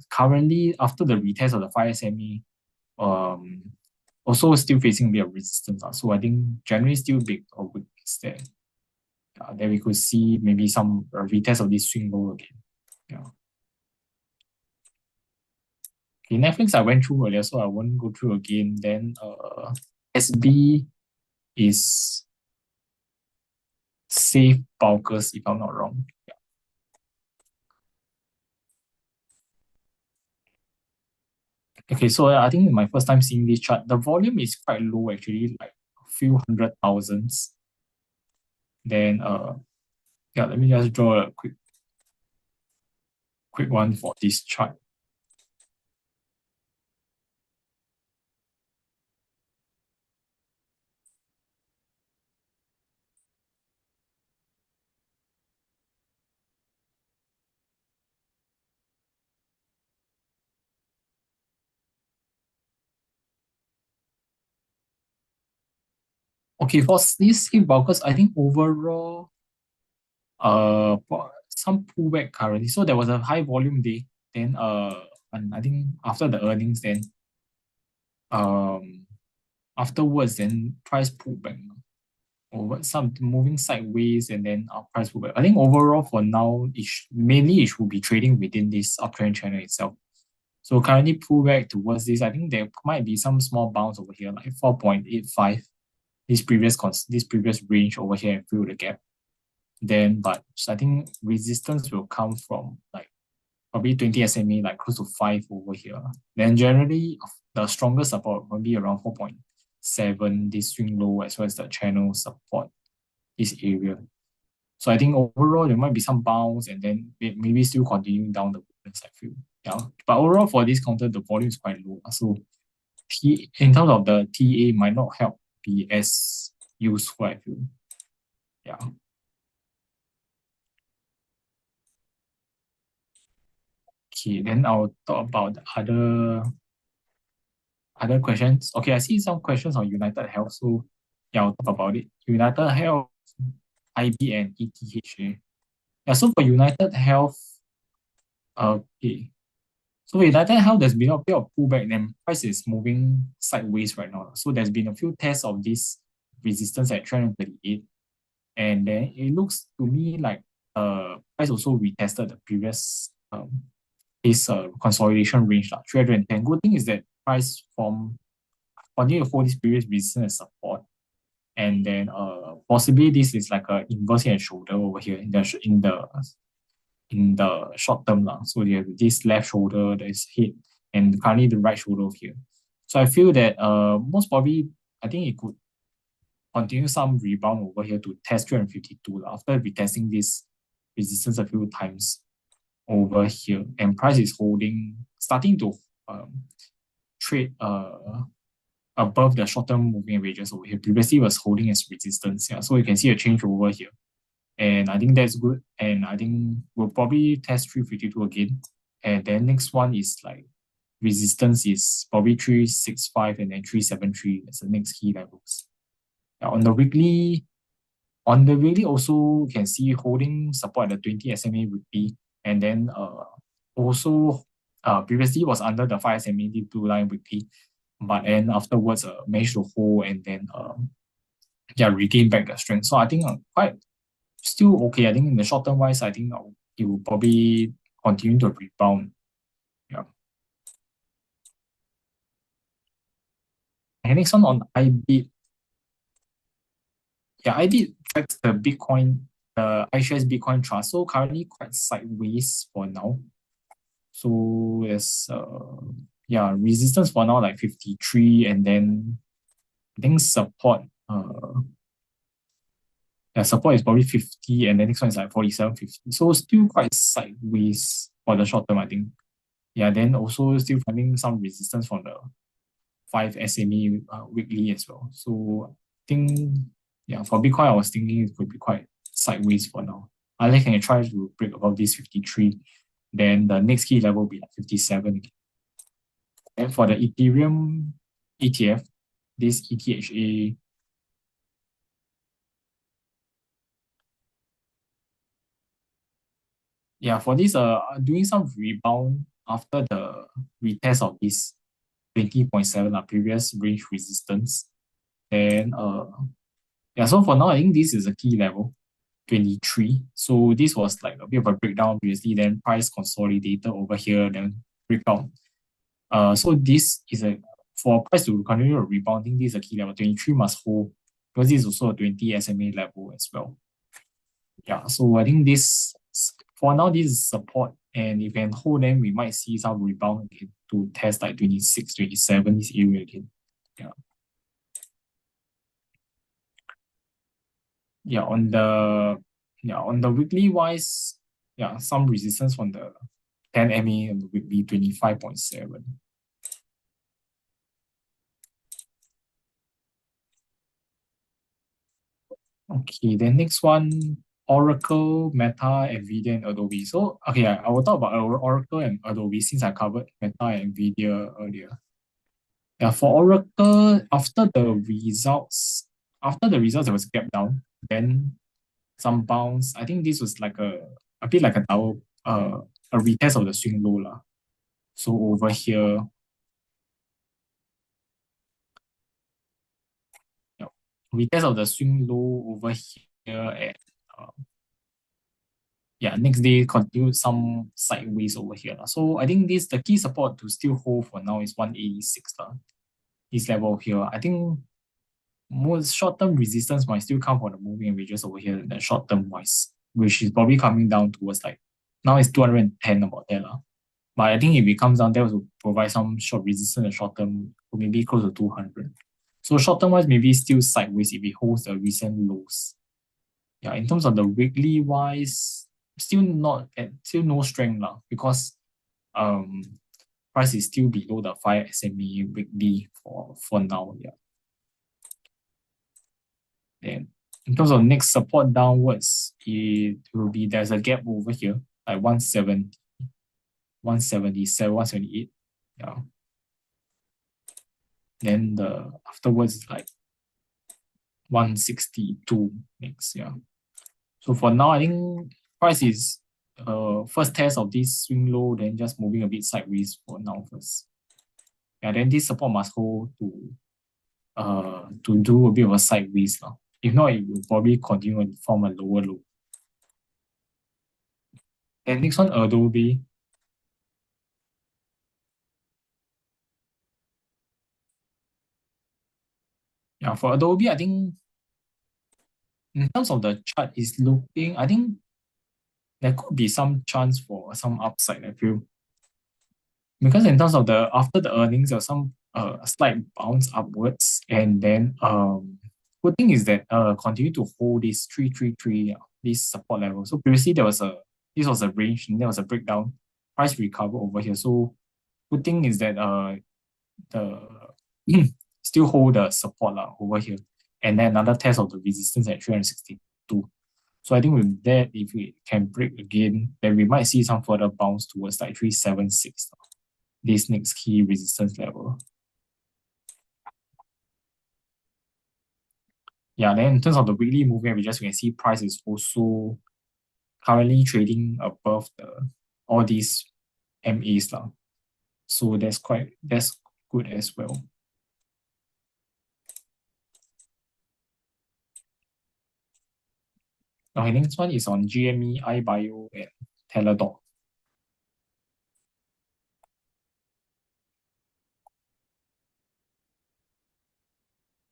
Speaker 1: currently after the retest of the 5 SMA, also still facing a bit of resistance. So I think generally still big or weakness there. Then we could see maybe some retest of this swing low again. Yeah. Okay, Netflix I went through earlier, so I won't go through again. Then SB is safe bulkers, if I'm not wrong. Yeah. Okay, so I think my first time seeing this chart, the volume is quite low actually, like a few hundred thousands. Then yeah, let me just draw a quick one for this chart. Okay, for these safe bulkers, I think overall some pullback currently. So there was a high volume day Then and I think after the earnings, then um afterwards, then price pullback over some moving sideways, and then our price pullback. I think overall for now, mainly it should be trading within this uptrend channel itself. So currently pull back towards this. I think there might be some small bounce over here, like 4.85. This previous range over here and fill the gap. Then, but I think resistance will come from like probably 20 SMA, like close to 5 over here. Then generally the strongest support will be around 4.7, this swing low, as well as the channel support, this area. So I think overall there might be some bounce, and then maybe still continuing down the movements, I feel. Yeah. But overall for this counter, the volume is quite low. So in terms of the TA might not help be as useful, I feel. Yeah. Okay, then I'll talk about the other questions. Okay, I see some questions on United Health, so yeah, I'll talk about it. United Health, IB and ETHA. Yeah, so for United Health, okay. So for United Health, there's been a bit of pullback, and price is moving sideways right now. So there's been a few tests of this resistance at 338. And then it looks to me like price also retested the previous this consolidation range, 310. Good thing is that price from continue to hold this previous resistance and support. And then possibly this is like a inverse head and shoulder over here in the short term. So you have this left shoulder that is hit, and currently the right shoulder over here. So I feel that most probably I think it could continue some rebound over here to test 352 after retesting this resistance a few times over here, and price is starting to trade above the short-term moving averages over here. Previously was holding as resistance. Yeah, so you can see a change over here. And I think that's good. And I think we'll probably test 352 again. And then next one is like resistance is probably 365 and then 373 as the next key levels. Yeah, on the weekly also you can see holding support at the 20 SMA weekly, and then also previously was under the 5 SMA blue line weekly, but then afterwards managed to hold, and then regain back the strength. So I think quite still okay. I think in the short term wise, I think it will probably continue to rebound. Yeah. And next one on IBIT. Yeah, IBIT tracks the Bitcoin, the iShares Bitcoin Trust. So currently quite sideways for now. So there's resistance for now like 53, and then I think support support is probably 50, and the next one is like 47.50. So still quite sideways for the short term, I think. Yeah, then also still finding some resistance from the 5 SMA weekly as well. So I think, for Bitcoin, I was thinking it could be quite sideways for now. I can try to break above this 53. Then the next key level will be like 57. And for the Ethereum ETF, this ETHA, for this doing some rebound after the retest of this 20.7 previous range resistance. Then so for now I think this is a key level 23. So this was like a bit of a breakdown previously, then price consolidated over here, then breakout. So this is for price to continue rebounding, this is a key level 23 must hold, because this is also a 20 SMA level as well. Yeah, so I think this for now this is support, and if we can hold, then we might see some rebound again to test like 26, 27 this area again. On the weekly wise, some resistance from the 10 MA on the weekly 25.7. Okay, then next one, Oracle, Meta, Nvidia, and Adobe. So okay, I will talk about Oracle and Adobe since I covered Meta and Nvidia earlier. Yeah, for Oracle, after the results there was a gap down, then some bounce. I think this was like a bit like a a retest of the swing low lah. So over here, yeah, retest of the swing low over here at yeah, next day continue some sideways over here lah. So I think this the key support to still hold for now is 186 lah. This level here, I think most short-term resistance might still come from the moving averages over here, the short-term wise, which is probably coming down towards like now it's 210 about there lah. But I think if it comes down, that will provide some short resistance in short term, or maybe close to 200. So short term wise, maybe still sideways if it holds the recent lows. Yeah, in terms of the weekly wise, still no strength lah, because um price is still below the 5 SMA weekly for now. Yeah. Then in terms of next support downwards, it will be there's a gap over here, like 170, 177, 178. Yeah. Then the afterwards is like 162 next. Yeah. So for now, I think price is first test of this swing low, then just moving a bit sideways for now first. Yeah, then this support must hold to do a bit of a sideways now. If not, it will probably continue and form a lower low. And next one, Adobe. Yeah, for Adobe, I think in terms of the chart is looking, I think there could be some chance for some upside, I feel. Because in terms of the after the earnings, there was some slight bounce upwards, and then good thing is that continue to hold this 333 this support level. So previously this was a range, and there was a breakdown, price recover over here. So good thing is that the still hold the support over here, and then another test of the resistance at 362. So I think with that, if we can break again, then we might see some further bounce towards like 376. This next key resistance level. Yeah, then in terms of the weekly moving averages, we can see price is also currently trading above all these MAs lah. So that's good as well. Okay, next one is on GME, iBio, and Teladoc.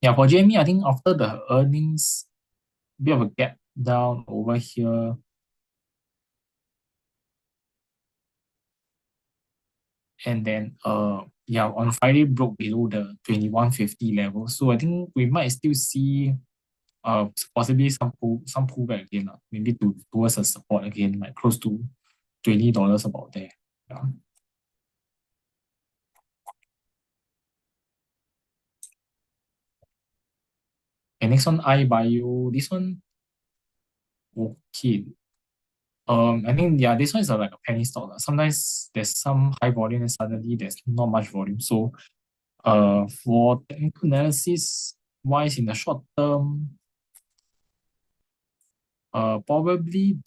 Speaker 1: Yeah, for GME, I think after the earnings, a bit of a gap down over here. And then yeah, on Friday broke below the 2150 level. So I think we might still see possibly some pullback again, maybe towards a support again, like close to $20 about there. Yeah. And next one, iBio. This one, okay. I think yeah, this one is like a penny stock. Sometimes there's some high volume and suddenly there's not much volume. So for technical analysis wise in the short term, probably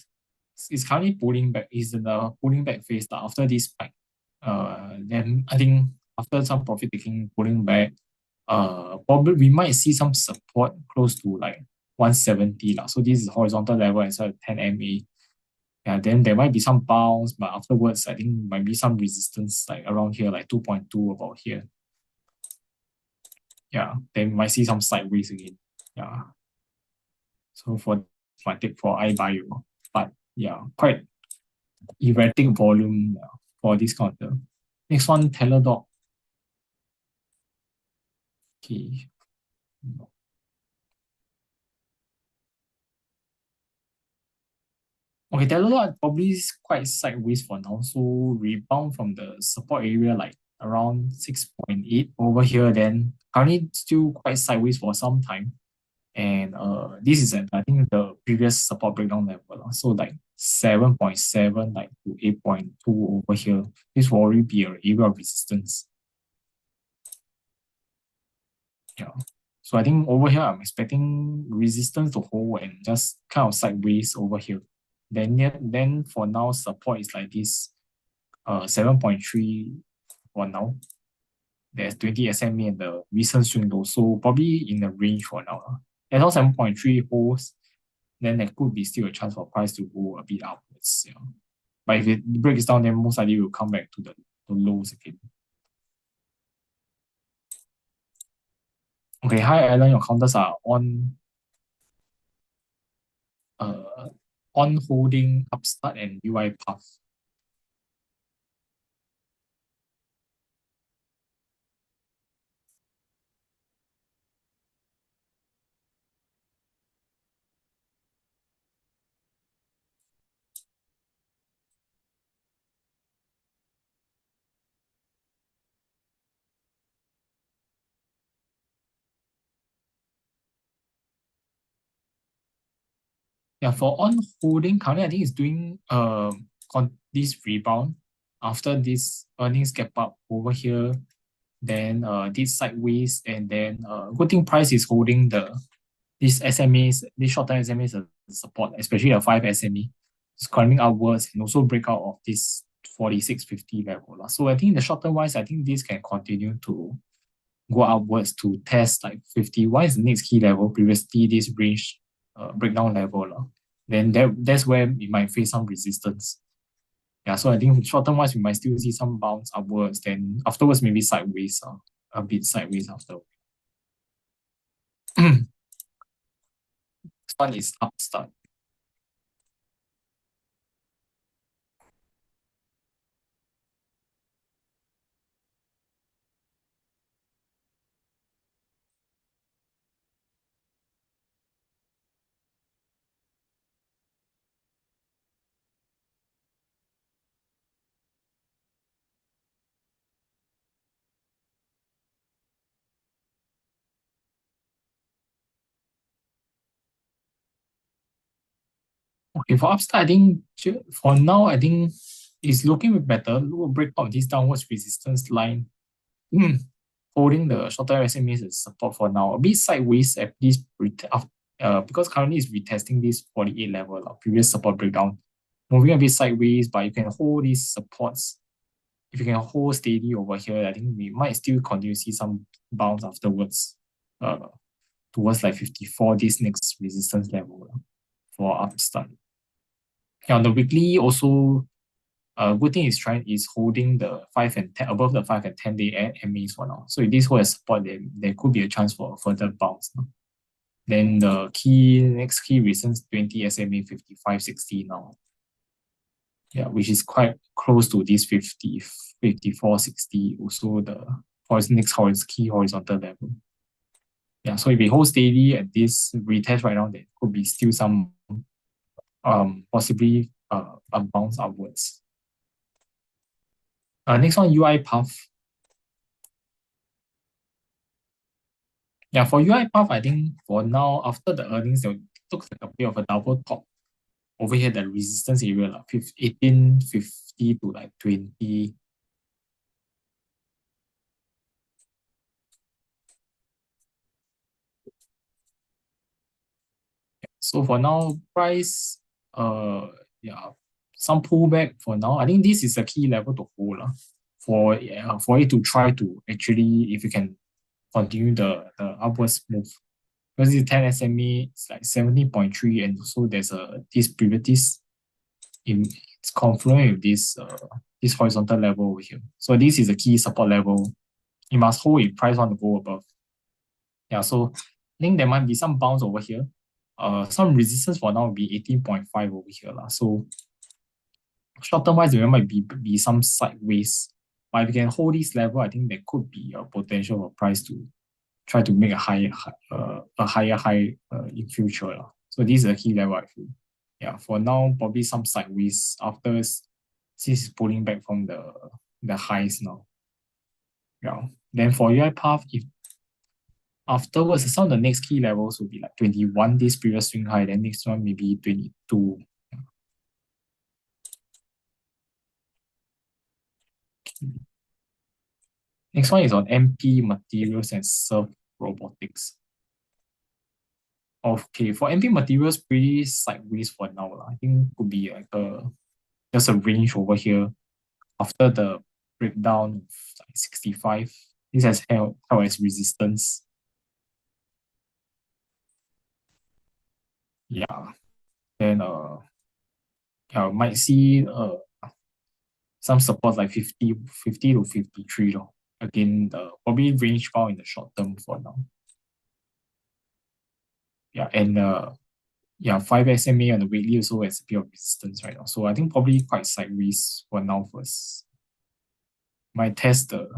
Speaker 1: it's currently pulling back. Is in the pulling back phase after this spike. Then I think after some profit taking pulling back, probably we might see some support close to like 170 lah. So this is horizontal level as well as 10 MA. Yeah, then there might be some bounce, but afterwards I think might be some resistance like around here, like 2.2 about here. Yeah, then might see some sideways again. Yeah. So for my take for iBio, but yeah, quite erratic volume for this counter. Next one, Teladoc. Okay. Okay, Teladoc probably is quite sideways for now. So rebound from the support area like around 6.8 over here, then currently still quite sideways for some time. And this is at I think the previous support breakdown level. So like 7.7 like to 8.2 over here. This will already be an area of resistance. Yeah. So I think over here I'm expecting resistance to hold and just kind of sideways over here. Then for now support is like this 7.3 for now. There's 20 SMA and the recent swing low, so probably in the range for now. As long 7.3 holds, then there could be still a chance for price to go a bit upwards. Yeah. But if it breaks down, then most likely will come back to the lows again. Okay, hi Alan, your counters are uh, on holding upstart and UiPath. Yeah, for on holding, currently I think it's doing this rebound after this earnings gap up over here, then this sideways, and then good thing price is holding these SMAs, these short-term SMAs as support, especially the 5 SMA. It's climbing upwards and also break out of this 46.50 level. So I think the short-term wise, I think this can continue to go upwards to test like 50. What is the next key level? Previously, this range breakdown level. Then that's where we might face some resistance. Yeah, so I think short term wise, we might still see some bounce upwards. Then afterwards, maybe sideways, a bit sideways after. This one is upstart. Okay, for upstart, I think for now, I think it's looking better. We'll break out this downwards resistance line. Holding the short-term SMAs as support for now. A bit sideways at this because currently it's retesting this 48 level, previous support breakdown. Moving a bit sideways, but you can hold these supports. If you can hold steady over here, I think we might still continue to see some bounce afterwards towards like 54, this next resistance level for upstart. Yeah, on the weekly also, good thing is holding the 5 and 10 above the 5 and 10-day MAs for now. So if this holds support, then there could be a chance for a further bounce. No? Then the next key recent 20 SMA 55.60 now. Yeah, which is quite close to this 54.60. Also the next key horizontal level. Yeah, so if it holds steady at this retest right now, there could be still some possibly a bounce upwards. Next one, UiPath. Yeah, for UiPath, I think for now, after the earnings, it looks like a bit of a double top over here, the resistance area, like 18.50 to like 20. So for now, price, yeah, some pullback for now. I think this is a key level to hold for it to try to actually, if you can continue the upwards move. Because this 10 SME, it's like 70.3, and also there's this previous it's confluent with this horizontal level over here. So this is a key support level. You must hold if price want to go above. Yeah, so I think there might be some bounce over here. Some resistance for now will be 18.5 over here. So short term wise, there might be some sideways. But if you can hold this level, I think there could be a potential for price to try to make a higher high in future. So this is a key level, I feel. Yeah, for now, probably some sideways after since pulling back from the highs now. Yeah. Then for UiPath, if afterwards, some of the next key levels will be like 21 this previous swing high, then next one maybe 22. Next one is on MP materials and Surf robotics. Okay, for MP materials, pretty sideways for now. I think could be like just a range over here. after the breakdown of like 65. This has held as resistance. Yeah. Then yeah, might see some support like 50 to 53 though. Again, probably range bound in the short term for now. Yeah, and yeah, 5 SMA on the weekly also has a bit of resistance right now. So I think probably quite sideways for now first. Might test the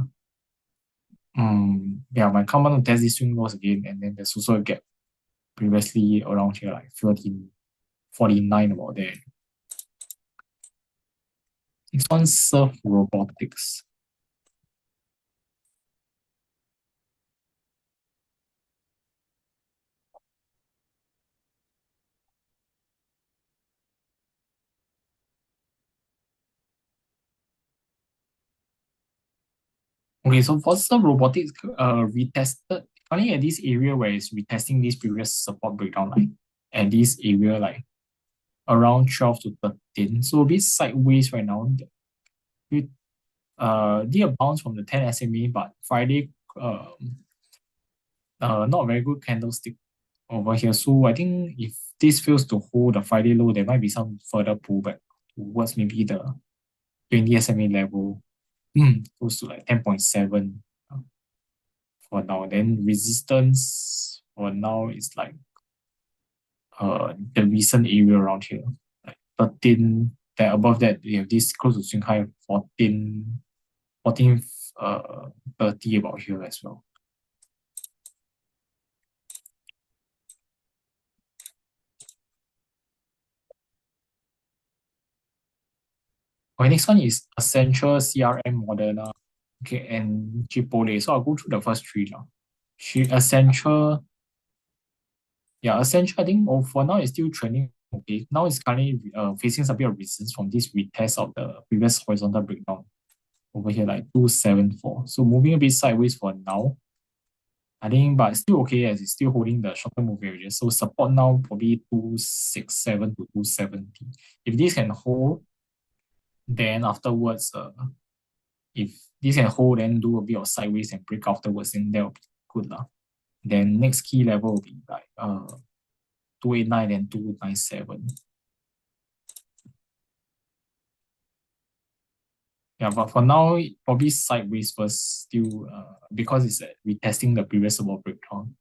Speaker 1: yeah, might come on to test this swing lows again, and then there's also a gap previously around here, like 1349 about there. Next one, Surf Robotics. Okay, so for Surf Robotics, retested, only at this area where it's retesting this previous support breakdown line, and this area like around 12 to 13. So a bit sideways right now. We did a bounce from the 10 SMA, but Friday not very good candlestick over here. So I think if this fails to hold the Friday low, there might be some further pullback towards maybe the 20 SMA level, close to like 10.7 for now. Then resistance for now is like the recent area around here, like 13. Then above that, we have this close to swing high 14 30 about here as well. Okay, next one is Essential, CRM, Moderna, okay, and Chipotle. So I'll go through the first three now. Essential, yeah, Essential, I think for now it's still trending okay. Now it's currently facing some bit of resistance from this retest of the previous horizontal breakdown over here, like 274. So moving a bit sideways for now. I think, but still okay as it's still holding the short-term moving averages. So support now probably 267 to 270. If this can hold, then afterwards, if this can hold and do a bit of sideways and break afterwards, then that will be good lah. Then next key level will be like 289 and 297. Yeah, but for now, probably sideways first, still because it's retesting the previous support breakdown.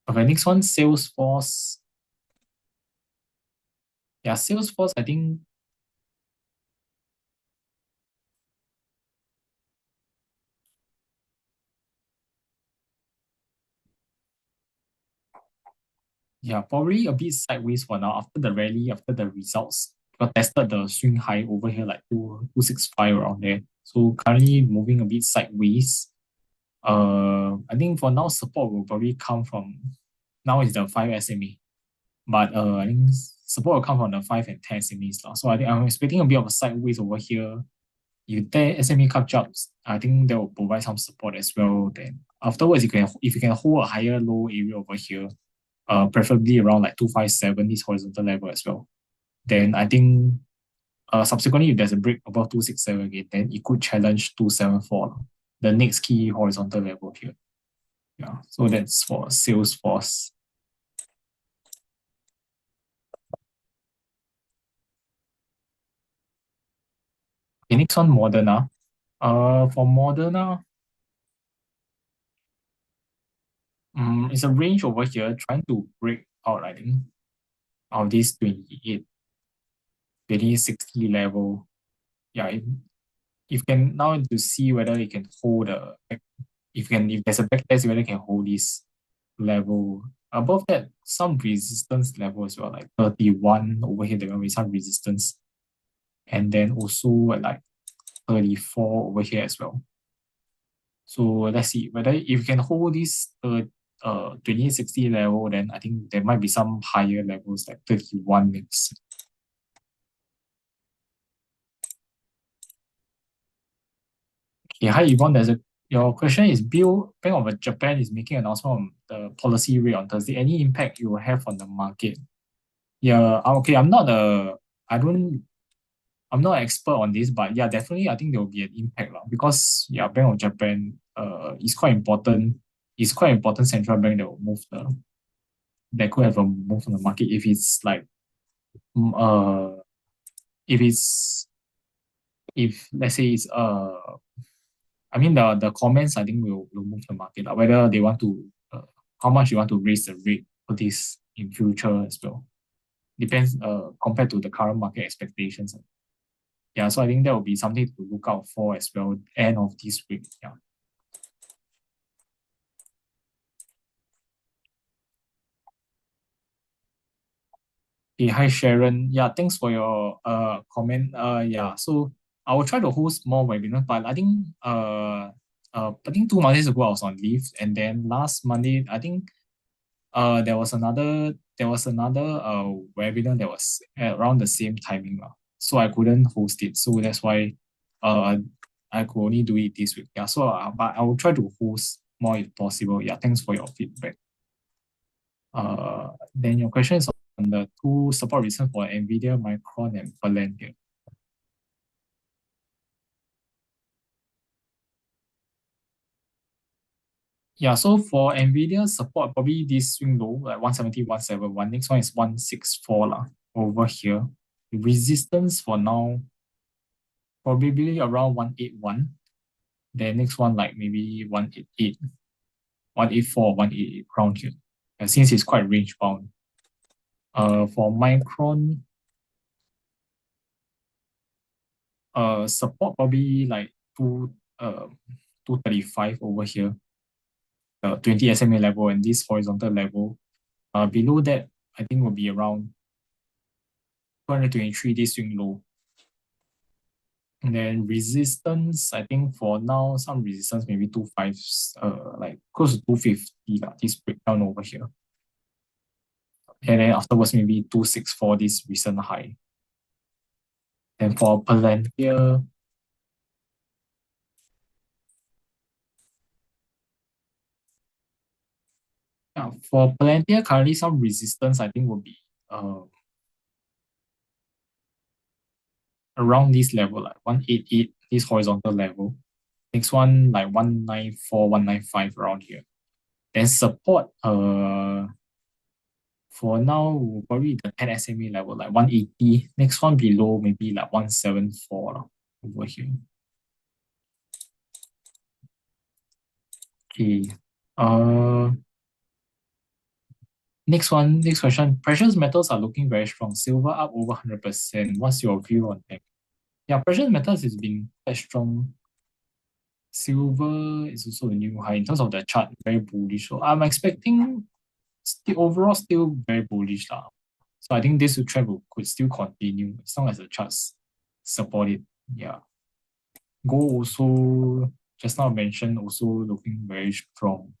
Speaker 1: Okay, next one, Salesforce. Yeah, Salesforce, I think yeah, probably a bit sideways for now after the rally, after the results. Got tested the swing high over here like 265 around there. So currently moving a bit sideways. I think for now support will probably come from now is the 5 SMA. But I think support will come from the 5 and 10 SMEs. So I think I'm expecting a bit of a sideways over here. If the SME catch up, I think that will provide some support as well. Then afterwards, if you can hold a higher low area over here, preferably around like 257, this horizontal level as well. Then I think subsequently, if there's a break above 267 again, then it could challenge 274, the next key horizontal level here. Yeah, so that's for Salesforce. Okay, next one, Moderna. For Moderna, it's a range over here trying to break out, I think, of this 28, 2060 level. Yeah, if can now to see whether it can hold if there's a backtest, whether it can hold this level. Above that, some resistance level as well, like 31 over here, there will be some resistance. And then also at like 34 over here as well. So let's see whether if you can hold this 2860 level, then I think there might be some higher levels like 31 next. Okay, hi Yvonne, your question is Bank of Japan is making an announcement on the policy rate on Thursday. Any impact you will have on the market? Yeah, okay, I I'm not an expert on this, but yeah, definitely I think there will be an impact lah, because yeah, Bank of Japan is quite important. It's quite important central bank that will move the that could have a move on the market if it's like mm, uh if it's if let's say it's I mean the comments I think will move the market like, whether they want to how much you want to raise the rate for this in future as well. Depends compared to the current market expectations. Yeah, so I think that will be something to look out for as well end of this week. Yeah. Hey, hi Sharon. Yeah, thanks for your comment. Yeah, so I will try to host more webinars, but I think 2 Mondays ago I was on leave, and then last Monday I think there was another webinar that was at around the same timing lah. So I couldn't host it. So that's why uh I could only do it this week. Yeah. So but I will try to host more if possible. Yeah. Thanks for your feedback. Then your question is on the two support reasons for NVIDIA, Micron, and Palantir. Yeah, so for NVIDIA support, probably this swing low, like 170, 171. Next one is 164 lah, over here. Resistance for now, probably around 181. Then next one, like maybe 188, 184, 188 around here. Since it's quite range bound. For Micron, support probably like 235 over here, 20 SMA level and this horizontal level. Below that, I think will be around 223 day swing low. And then resistance, I think for now, some resistance maybe 25, like close to 250, this breakdown over here. And then afterwards, maybe 264, this recent high. And for Palantir, yeah, for Palantir, currently some resistance, I think will be around this level, like 188, this horizontal level. Next one, like 194, 195 around here. Then support, for now, probably the 10 SMA level, like 180. Next one below, maybe like 174 lah, over here. Okay. Uh, next question. Precious metals are looking very strong. Silver up over 100%. What's your view on that? Yeah, precious metals has been quite strong. Silver is also a new high in terms of the chart, very bullish. So I'm expecting still overall still very bullish lah. So I think this trend could still continue as long as the charts support it. Yeah. Gold also just now mentioned also looking very strong.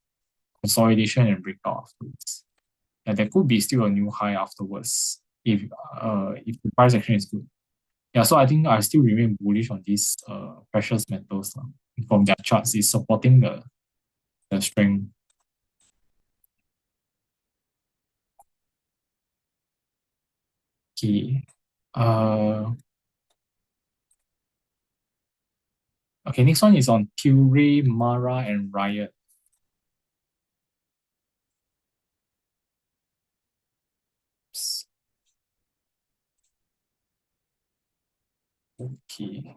Speaker 1: Consolidation and breakout afterwards. And there could be still a new high afterwards if the price action is good. Yeah, so I think I still remain bullish on these precious metals from their charts. Is supporting the strength. Okay. Okay, next one is on Tilray, Mara, and Riot. Okay.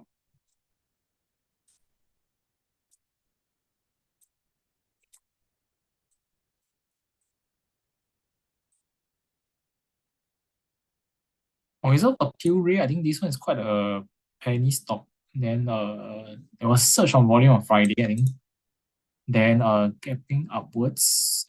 Speaker 1: Okay, so for Tilray, I think this one is quite a penny stock. Then there was surge on volume on Friday, I think. Then gapping upwards.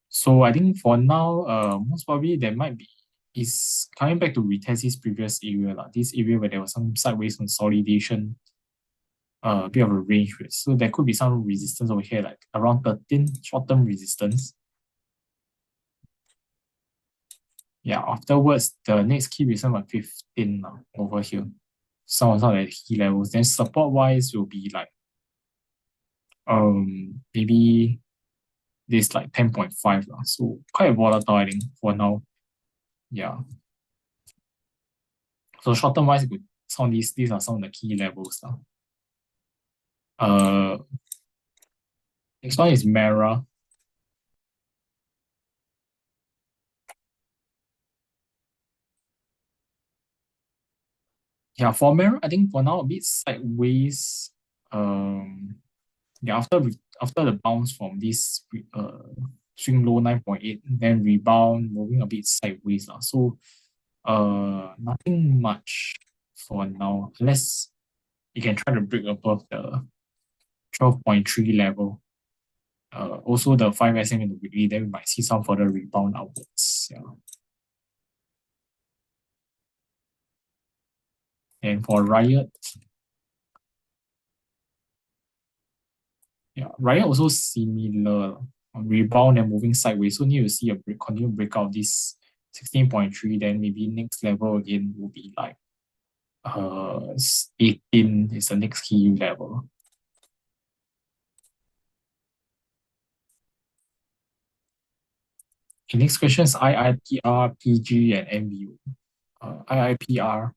Speaker 1: So I think for now, most probably there might be is coming back to retest this previous area, this area where there was some sideways consolidation, a bit of a range. So there could be some resistance over here, like around 13 short-term resistance. Yeah, afterwards, the next key resistance was 15 over here. Some of the key levels. Then support-wise will be like maybe this like 10.5. So quite volatile, I think, for now. Yeah. So short term wise, some of these are some of the key levels now. Uh, Next one is Mara. Yeah, for Mara, I think for now a bit sideways. Um, yeah, after the bounce from this swing low 9.8, then rebound, moving a bit sideways. So nothing much for now, unless you can try to break above the 12.3 level. Also the 5 SM in the weekly, then we might see some further rebound outwards. Yeah. And for Riot, yeah, Riot also similar rebound and moving sideways. So need to see a continue breakout this 16.3, then maybe next level again will be like 18 is the next key level. Okay, next question is IIPR, PG, and MVU. IIPR.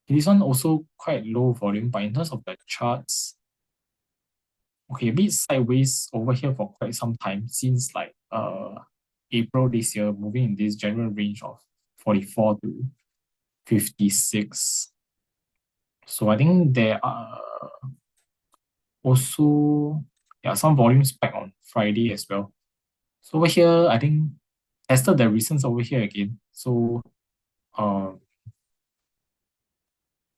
Speaker 1: This one also quite low volume, but in terms of the charts, okay, a bit sideways over here for quite some time since like April this year, moving in this general range of 44 to 56. So I think there are also some volume spike on Friday as well. So over here, I think tested the resistance over here again. So uh,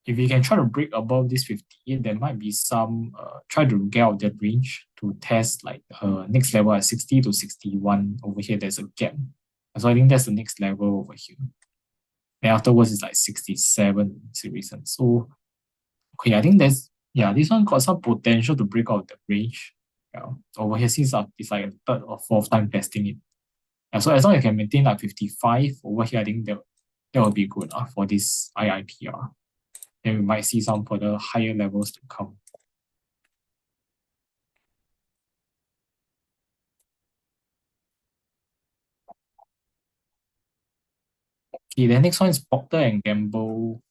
Speaker 1: if you can try to break above this 58, there might be some try to get out that range to test like next level at 60 to 61 over here. There's a gap. So I think that's the next level over here. And afterwards it's like 67 recent. So okay, I think this one got some potential to break out the range. Yeah, over here since it's like a third or fourth time testing it. Yeah, so as long as you can maintain like 55 over here, I think that will be good for this IIPR. Then we might see some further higher levels to come. Okay, the next one is Procter and Gamble.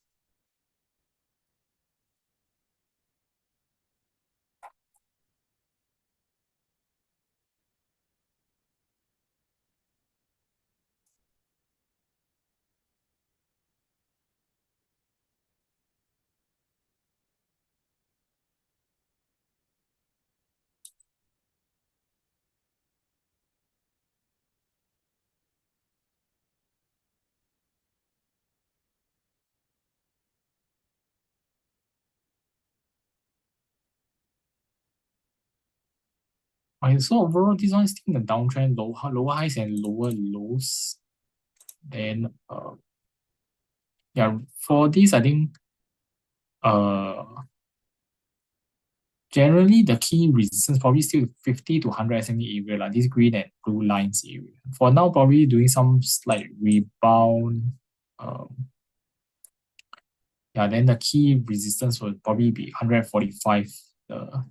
Speaker 1: Okay, so overall, this one is still in the downtrend, lower highs and lower lows. Then for this, I think uh generally the key resistance probably still 50 to 100 SMA area, like this green and blue lines area. For now, probably doing some slight rebound. Um, then the key resistance will probably be 145,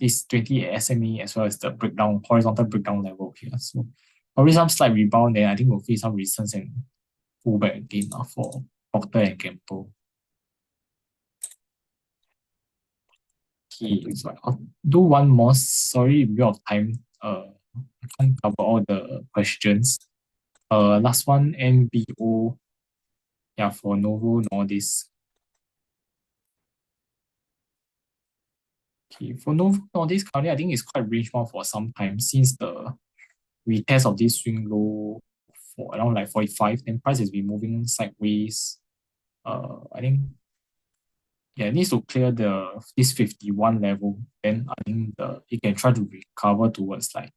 Speaker 1: this 20 SMA as well as the horizontal breakdown level here. So probably some slight rebound, then I think we'll face some resistance and pull back again for Procter and Gamble. Okay, so I'll do one more. Sorry, a bit of time. I can't cover all the questions. Last one, NBO. Yeah, for Novo Nordisk. Okay, for Novo Nordisk, currently I think it's quite range bound for some time since the retest of this swing low for around like 45, then price has been moving sideways. I think it needs to clear this 51 level. Then I think it can try to recover towards like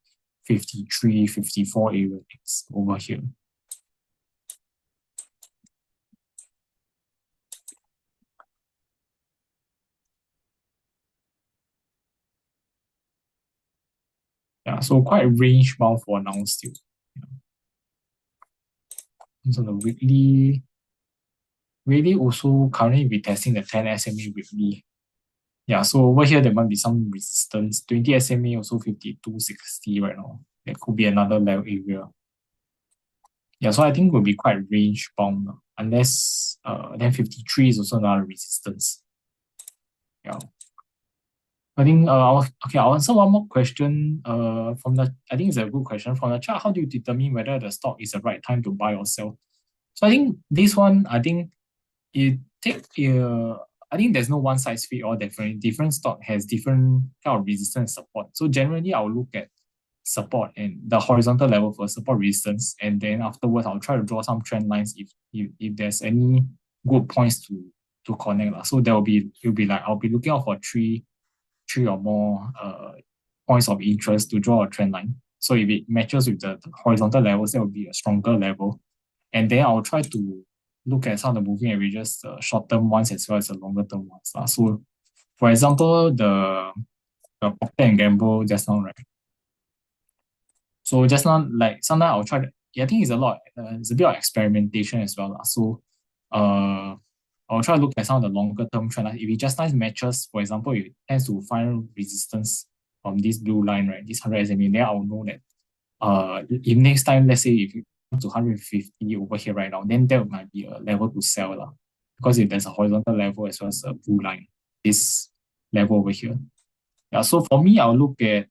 Speaker 1: 53, 54 area next over here. Yeah, so quite range bound for now still. So the weekly really also currently be testing the 10 SMA weekly. Yeah, so over here there might be some resistance. 20 SMA also 52.60 right now. That could be another level area. Yeah, so I think will be quite range bound unless then 53 is also another resistance. Yeah. I think I'll answer one more question from the I think it's a good question from the chart. How do you determine whether the stock is the right time to buy or sell? So I think this one it take I think there's no one size fit all. Definitely different stock has different kind of resistance and support. So generally I'll look at support and the horizontal level for support resistance, and then afterwards I'll try to draw some trend lines if there's any good points to connect lah. So it'll be like I'll be looking out for three or more points of interest to draw a trend line. So if it matches with the horizontal levels, that will be a stronger level. And then I'll try to look at some of the moving averages, the short term ones as well as the longer term ones. So for example, the Procter and Gamble just now, right? So just now, like sometimes I'll try to, yeah, I think it's a bit of experimentation as well. So uh, I'll try to look at some of the longer term trend. If it just nice matches, for example, if it tends to find resistance from this blue line, right, this 100 SMA, then I'll know that if next time, let's say if you come to 150 over here right now, then that might be a level to sell. Because if there's a horizontal level as well as a blue line, this level over here. Yeah, so for me, I'll look at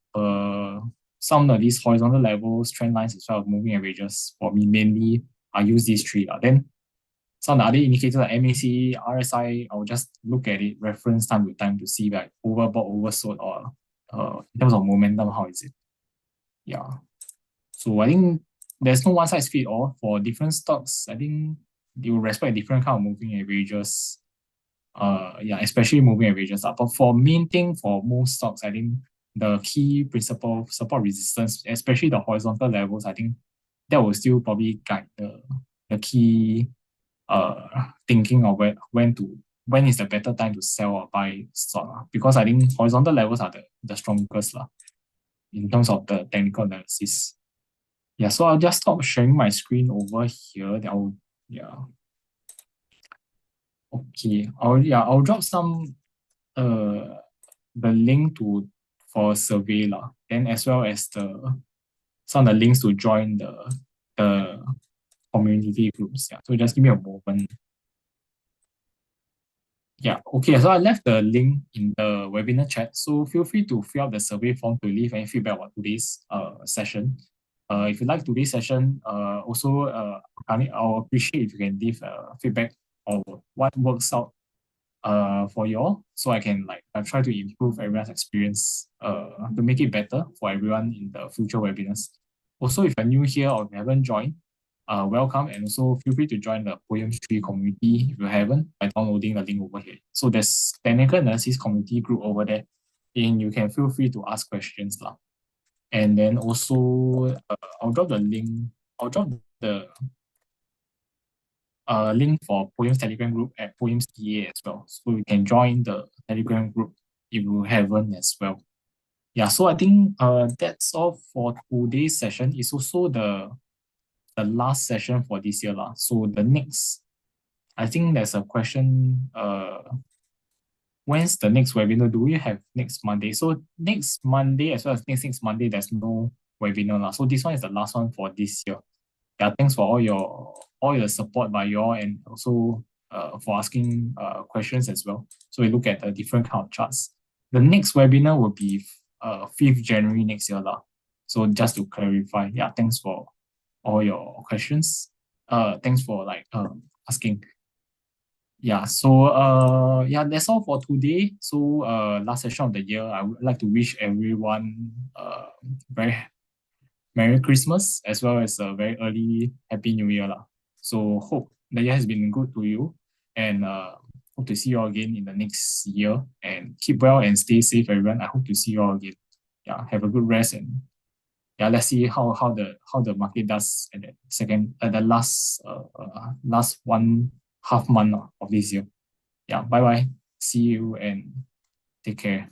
Speaker 1: some of these horizontal levels, trend lines, as well as moving averages. For me, mainly, I use these three. Then some of the other indicators like MACD, RSI, I'll just look at it, reference time to time to see like overbought, oversold, or in terms of momentum, how is it? Yeah. So I think there's no one size fit all for different stocks. I think they will respect different kind of moving averages. Yeah, especially moving averages. But for main thing for most stocks, I think the key principle support resistance, especially the horizontal levels, I think that will still probably guide the key thinking of when is the better time to sell or buy stock. Because I think horizontal levels are the strongest in terms of the technical analysis. Yeah, so I'll just stop sharing my screen over here. Yeah. Okay. I'll drop some the link for a survey and as well as some of the links to join the community groups. Yeah. So just give me a moment. Yeah, okay. So I left the link in the webinar chat. So feel free to fill out the survey form to leave any feedback about today's session. If you like today's session, also I'll appreciate if you can leave feedback on what works out for you all, so I can try to improve everyone's experience to make it better for everyone in the future webinars. Also, if you're new here or you haven't joined, welcome, and also feel free to join the Poems Tree community if you haven't by downloading the link over here. So there's technical analysis community group over there, and you can feel free to ask questions And then also I'll drop the link. I'll drop the link for Poems Telegram group at Poems TA as well. So you can join the Telegram group if you haven't as well. Yeah, so I think that's all for today's session. It's also the last session for this year. So the next, I think there's a question, when's the next webinar? Do we have next Monday? So next Monday as well as next Monday, there's no webinar. So this one is the last one for this year. Yeah, thanks for all your support by you all, and also for asking questions as well. So we look at the different kind of charts. The next webinar will be 5th January next year. So just to clarify, yeah, thanks for all your questions. Thanks for asking. Yeah, so yeah, that's all for today. So last session of the year, I would like to wish everyone very Merry Christmas as well as a very early Happy New Year. So hope the year has been good to you, and hope to see you all again in the next year, and keep well and stay safe, everyone. I hope to see you all again. Yeah, have a good rest, and yeah, let's see how the market does at the last 1.5 month of this year. Yeah, bye bye. See you and take care.